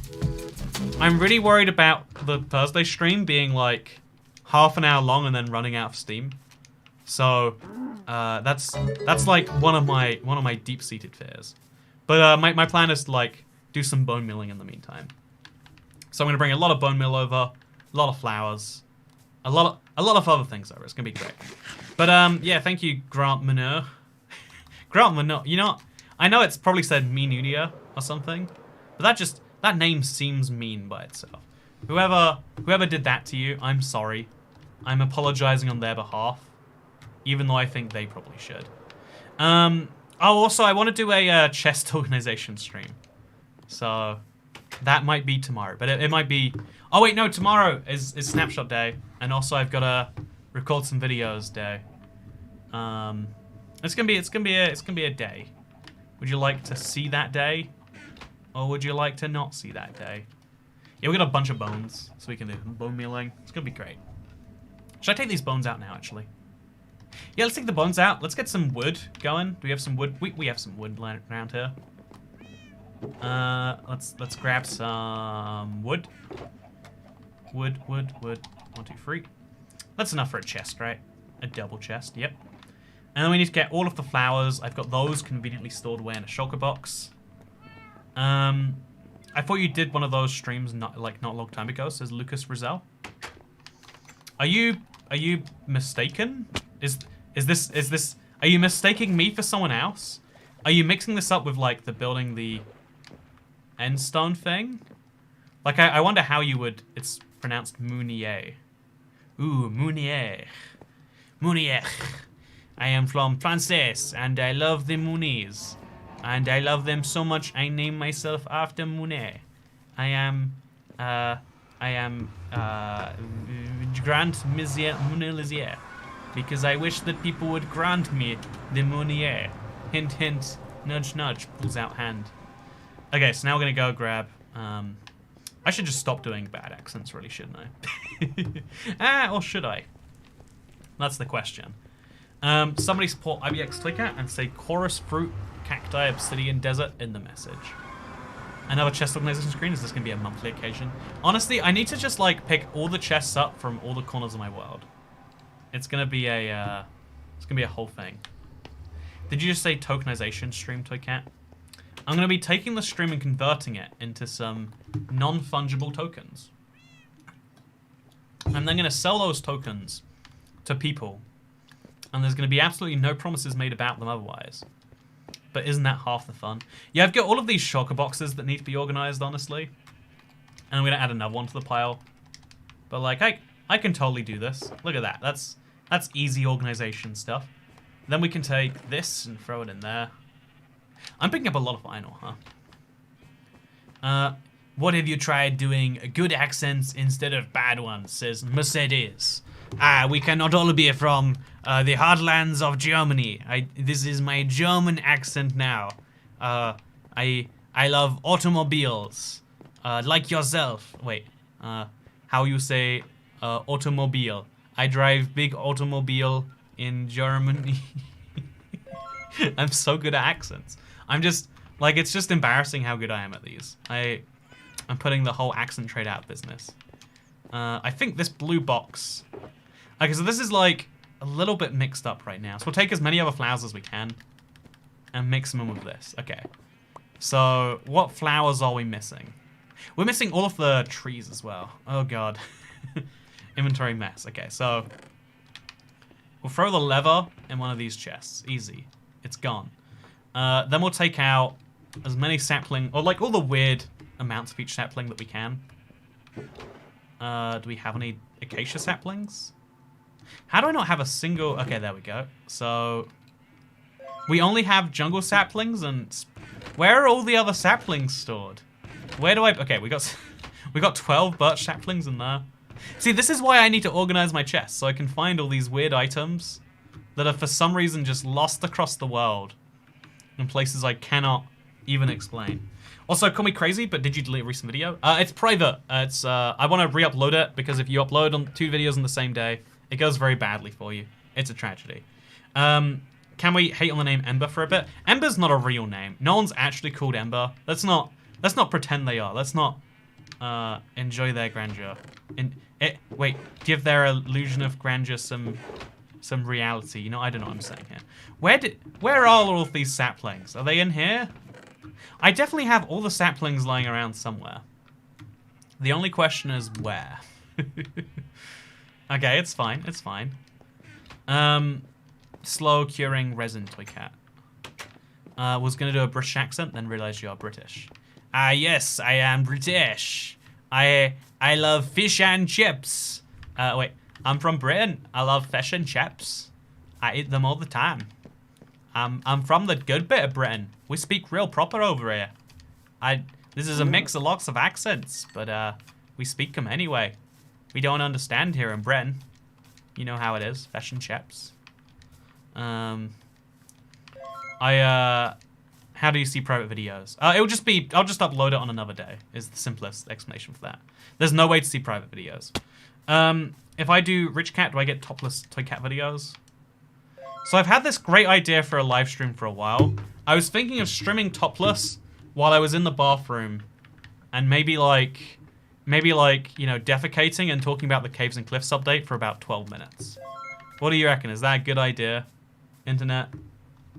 I'm really worried about the Thursday stream being like half an hour long and then running out of steam. So that's like one of my deep-seated fears. But my plan is to like do some bone milling in the meantime. So I'm gonna bring a lot of bone meal over, a lot of flowers, a lot of other things over. It's gonna be great. But yeah, thank you, Grant Manure. Grant Manure. You know, I know it's probably said Meanunia or something, but that name seems mean by itself. Whoever did that to you, I'm sorry. I'm apologizing on their behalf, even though I think they probably should. Oh, also, I want to do a chest organization stream. So that might be tomorrow, but it might be. Oh wait, no, tomorrow is snapshot day, and also I've got to record some videos day. It's gonna be a day. Would you like to see that day, or would you like to not see that day? Yeah, we got a bunch of bones, so we can do bone mealing. It's gonna be great. Should I take these bones out now, actually? Yeah, let's take the bones out. Let's get some wood going. Do we have some wood? We have some wood lying around here. Let's grab some wood. Wood. 1, 2, 3. That's enough for a chest, right? A double chest, yep. And then we need to get all of the flowers. I've got those conveniently stored away in a shulker box. I I thought you did one of those streams not a long time ago, says Lucas Rizal. Are you mistaken? Are you mistaking me for someone else? Are you mixing this up with like the building the endstone thing? Like I wonder how you would, it's pronounced Mounier. Ooh, Mounier. Mounier. I am from France and I love the Mouniers. And I love them so much I name myself after Mounier. I am Grant Mounier, because I wish that people would grant me the Mounier. Hint, hint, nudge, nudge, pulls out hand. Okay, so now we're gonna go grab, I should just stop doing bad accents, really, shouldn't I? Or should I? That's the question. Somebody support IBX Toycat and say chorus fruit, cacti, obsidian, desert in the message. Another chest organization screen? Is this going to be a monthly occasion? Honestly, I need to just like pick all the chests up from all the corners of my world. It's going to be a whole thing. Did you just say tokenization stream, Toycat? I'm going to be taking the stream and converting it into some non-fungible tokens. And then going to sell those tokens to people. And there's going to be absolutely no promises made about them otherwise. But isn't that half the fun? Yeah, I've got all of these shulker boxes that need to be organized, honestly. And I'm going to add another one to the pile. But, like, I can totally do this. Look at that. That's easy organization stuff. Then we can take this and throw it in there. I'm picking up a lot of vinyl, huh? What have you tried doing good accents instead of bad ones, says Mercedes. We cannot all be from the heartlands of Germany. This is my German accent now. I love automobiles. Like yourself. Wait, how you say automobile? I drive big automobile in Germany. I'm so good at accents. I'm just, like, it's just embarrassing how good I am at these. I'm putting the whole accent trade out of business. I think this blue box... Okay, so this is, like, a little bit mixed up right now. So we'll take as many other flowers as we can and mix them in with this. Okay. So, what flowers are we missing? We're missing all of the trees as well. Oh, God. Inventory mess. Okay, so... We'll throw the leather in one of these chests. Easy. It's gone. Then we'll take out as many sapling... Or, like, all the weird amounts of each sapling that we can. Do we have any acacia saplings? How do I not have a single... Okay, there we go. So... We only have jungle saplings and... Where are all the other saplings stored? Where do I... Okay, we got 12 birch saplings in there. See, this is why I need to organize my chest, so I can find all these weird items that are for some reason just lost across the world in places I cannot even explain. Also, call me crazy, but did you delete a recent video? It's private. I want to re-upload it because if you upload on 2 videos on the same day, it goes very badly for you. It's a tragedy. Can we hate on the name Ember for a bit? Ember's not a real name. No one's actually called Ember. Let's not pretend they are. Let's not enjoy their grandeur. Wait, give their illusion of grandeur some reality. You know, I don't know what I'm saying here. Where are all of these saplings? Are they in here? I definitely have all the saplings lying around somewhere. The only question is where. Okay, it's fine. It's fine. Slow curing resin Toycat. Was gonna do a British accent, then realized you are British. Yes, I am British. I love fish and chips. Wait, I'm from Britain. I love fish and chips. I eat them all the time. I'm from the good bit of Britain. We speak real proper over here. This is a mix of lots of accents, but we speak them anyway. We don't understand here in Britain. You know how it is, fish and chips. How do you see private videos? It will just be, I'll just upload it on another day, is the simplest explanation for that. There's no way to see private videos. If I do Rich Cat, do I get topless Toy Cat videos? So I've had this great idea for a live stream for a while. I was thinking of streaming topless while I was in the bathroom and maybe like, you know, defecating and talking about the Caves and Cliffs update for about 12 minutes. What do you reckon? Is that a good idea, internet?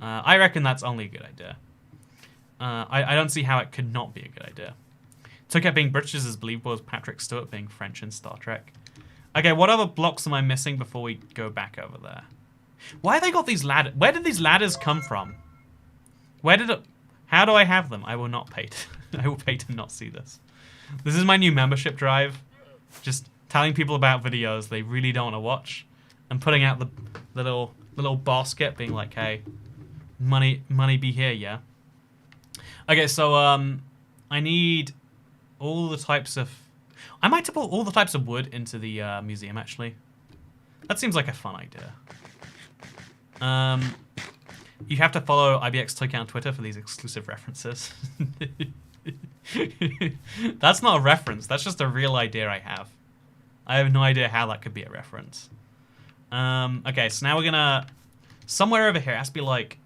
I reckon that's only a good idea. I don't see how it could not be a good idea. Toycat being British is as believable as Patrick Stewart being French in Star Trek. Okay, what other blocks am I missing before we go back over there? Why have they got these ladders? Where did these ladders come from? Where did it... How do I have them? I will not pay to... I will pay to not see this. This is my new membership drive. Just telling people about videos they really don't want to watch. And putting out the little basket being like, hey, money be here, yeah? Okay, so, I need all the types of... I might put all the types of wood into the museum, actually. That seems like a fun idea. You have to follow IBX Toycat on Twitter for these exclusive references. That's not a reference. That's just a real idea I have. I have no idea how that could be a reference. Okay, so now we're gonna... Somewhere over here, it has to be like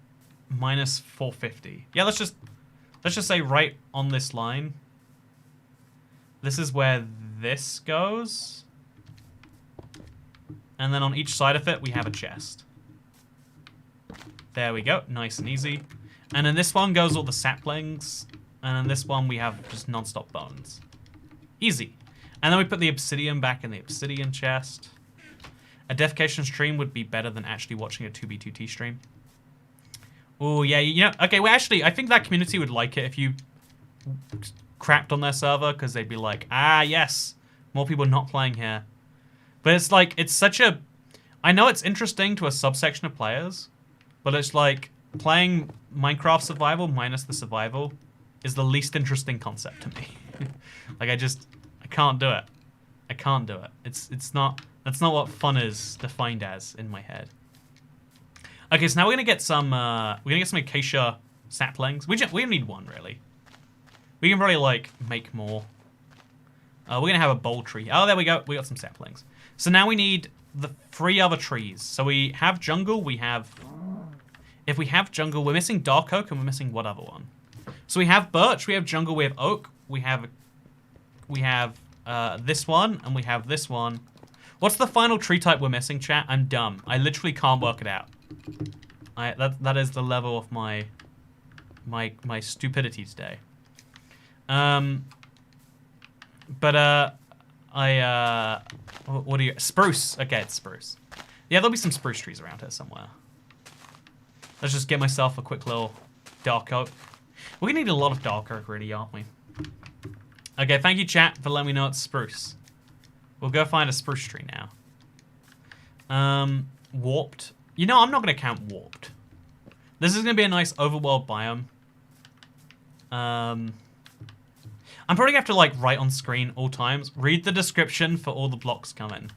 minus 450. Yeah, let's just say right on this line. This is where this goes. And then on each side of it, we have a chest. There we go. Nice and easy. And in this one goes all the saplings. And in this one, we have just non-stop bones. Easy. And then we put the obsidian back in the obsidian chest. A defecation stream would be better than actually watching a 2B2T stream. Oh, yeah, you know, okay, well, actually, I think that community would like it if you crapped on their server, because they'd be like, ah, yes, more people not playing here. But it's like, it's such a... I know it's interesting to a subsection of players, but it's like, playing Minecraft survival minus the survival is the least interesting concept to me. Like, I can't do it. I can't do it. It's not... That's not what fun is defined as in my head. Okay, so now we're gonna get some acacia saplings. We don't need one really. We can probably like make more. We're gonna have a bowl tree. Oh, there we go. We got some saplings. So now we need the 3 other trees. So we have jungle. We have. If we have jungle, we're missing dark oak, and we're missing what other one? So we have birch. We have jungle. We have oak. We have this one, and we have this one. What's the final tree type we're missing, chat? I'm dumb. I literally can't work it out. That is the level of my stupidity today. What do you... Spruce. Okay, it's spruce. Yeah, there'll be some spruce trees around here somewhere. Let's just get myself a quick little dark oak. We're gonna need a lot of dark oak, really, aren't we? Okay, thank you, chat, for letting me know it's spruce. We'll go find a spruce tree now. Warped. You know, I'm not going to count warped. This is going to be a nice overworld biome. I'm probably going to have to, like, write on screen all times. Read the description for all the blocks coming.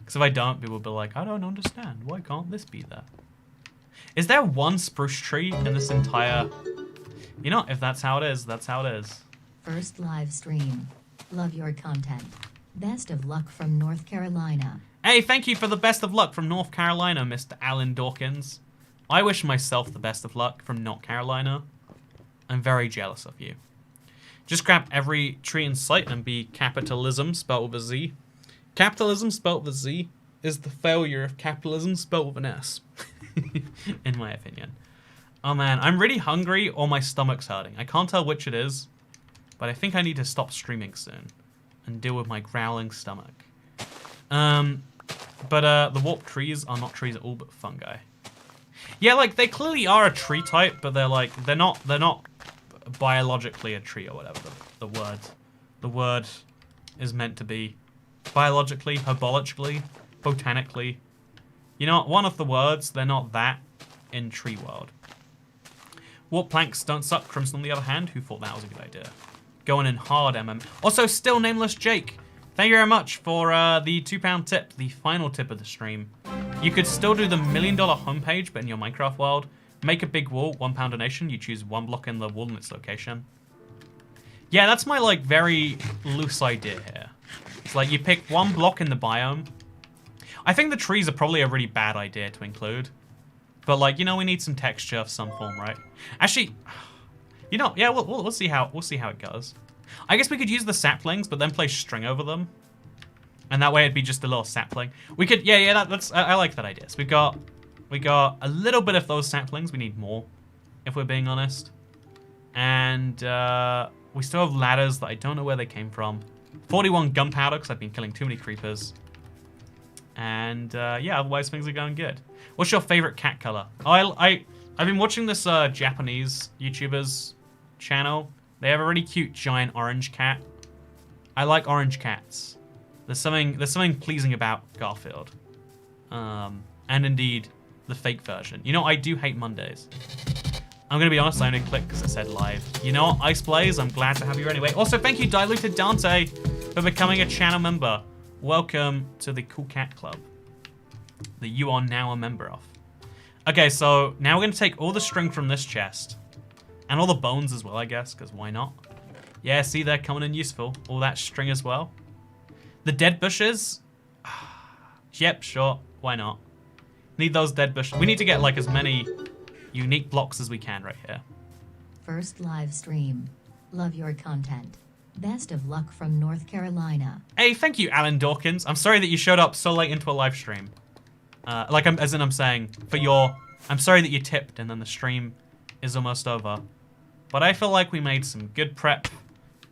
Because if I don't, people will be like, I don't understand. Why can't this be there? Is there one spruce tree in this entire... You know, if that's how it is, that's how it is. First live stream. Love your content. Best of luck from North Carolina. Hey, thank you for the best of luck from North Carolina, Mr. Alan Dawkins. I wish myself the best of luck from North Carolina. I'm very jealous of you. Just grab every tree in sight and be capitalism spelled with a Z. Capitalism spelled with a Z is the failure of capitalism spelled with an S. In my opinion. Oh man, I'm really hungry or my stomach's hurting. I can't tell which it is, but I think I need to stop streaming soon and deal with my growling stomach. The warped trees are not trees at all, but fungi. Yeah, like, they clearly are a tree type, but they're like, they're not biologically a tree or whatever the word is meant to be. Biologically, herbologically, botanically. You know, one of the words, they're not that in tree world. Warp planks don't suck. Crimson, on the other hand, who thought that was a good idea? Going in hard, MM. Also, still nameless Jake. Thank you very much for the £2 tip, the final tip of the stream. You could still do the $1 million homepage, but in your Minecraft world. Make a big wall, £1 donation. You choose one block in the wall and its location. Yeah, that's my, like, very loose idea here. It's like you pick one block in the biome. I think the trees are probably a really bad idea to include. But, like, you know, we need some texture of some form, right? Actually... You know, yeah, we'll see how it goes. I guess we could use the saplings, but then place string over them, and that way it'd be just a little sapling. We could, yeah, that's I like that idea. So we got a little bit of those saplings. We need more, if we're being honest. And We still have ladders that I don't know where they came from. 41 gunpowder, because I've been killing too many creepers. And, yeah, otherwise things are going good. What's your favorite cat color? I've been watching this Japanese YouTuber's channel. They have a really cute giant orange cat. I like orange cats. There's something pleasing about Garfield. And indeed, the fake version. You know, I do hate Mondays. I'm going to be honest, I only clicked because it said live. You know what, Ice Blaze, I'm glad to have you anyway. Also, thank you, Diluted Dante, for becoming a channel member. Welcome to the Cool Cat Club that you are now a member of. Okay, so now we're going to take all the string from this chest. And all the bones as well, I guess, because why not? Yeah, see, they're coming in useful. All that string as well. The dead bushes? Yep, sure, why not? Need those dead bushes. We need to get, like, as many unique blocks as we can right here. First live stream. Love your content. Best of luck from North Carolina. Hey, thank you, Alan Dawkins. I'm sorry that you showed up so late into a live stream. I'm saying, I'm sorry that you tipped and then the stream is almost over. But I feel like we made some good prep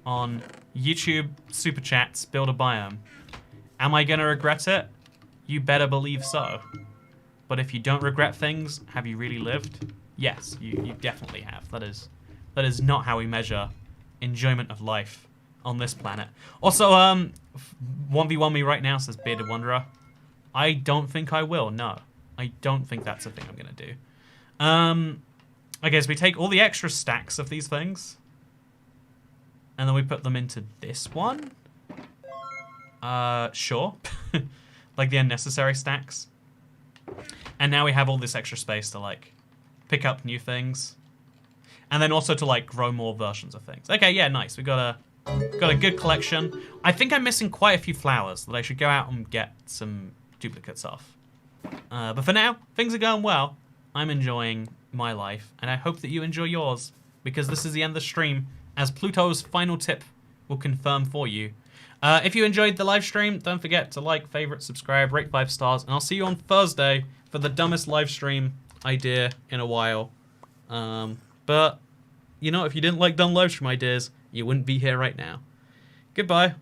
on YouTube Super Chats Build a Biome. Am I gonna regret it? You better believe so. But if you don't regret things, have you really lived? Yes, you definitely have. That is not how we measure enjoyment of life on this planet. Also, 1v1 me right now, says Bearded Wanderer. I don't think I will, no. I don't think that's a thing I'm gonna do. Okay, so we take all the extra stacks of these things. And then we put them into this one? Sure. Like the unnecessary stacks. And now we have all this extra space to, like, pick up new things. And then also to, like, grow more versions of things. Okay, yeah, nice. We got a good collection. I think I'm missing quite a few flowers that I should go out and get some duplicates of. But for now, things are going well. I'm enjoying my life, and I hope that you enjoy yours, because this is the end of the stream, as Pluto's final tip will confirm for you. If you enjoyed the live stream, don't forget to like, favorite, subscribe, rate 5 stars, and I'll see you on Thursday for the dumbest live stream idea in a while. But, you know, if you didn't like dumb live stream ideas, you wouldn't be here right now. Goodbye.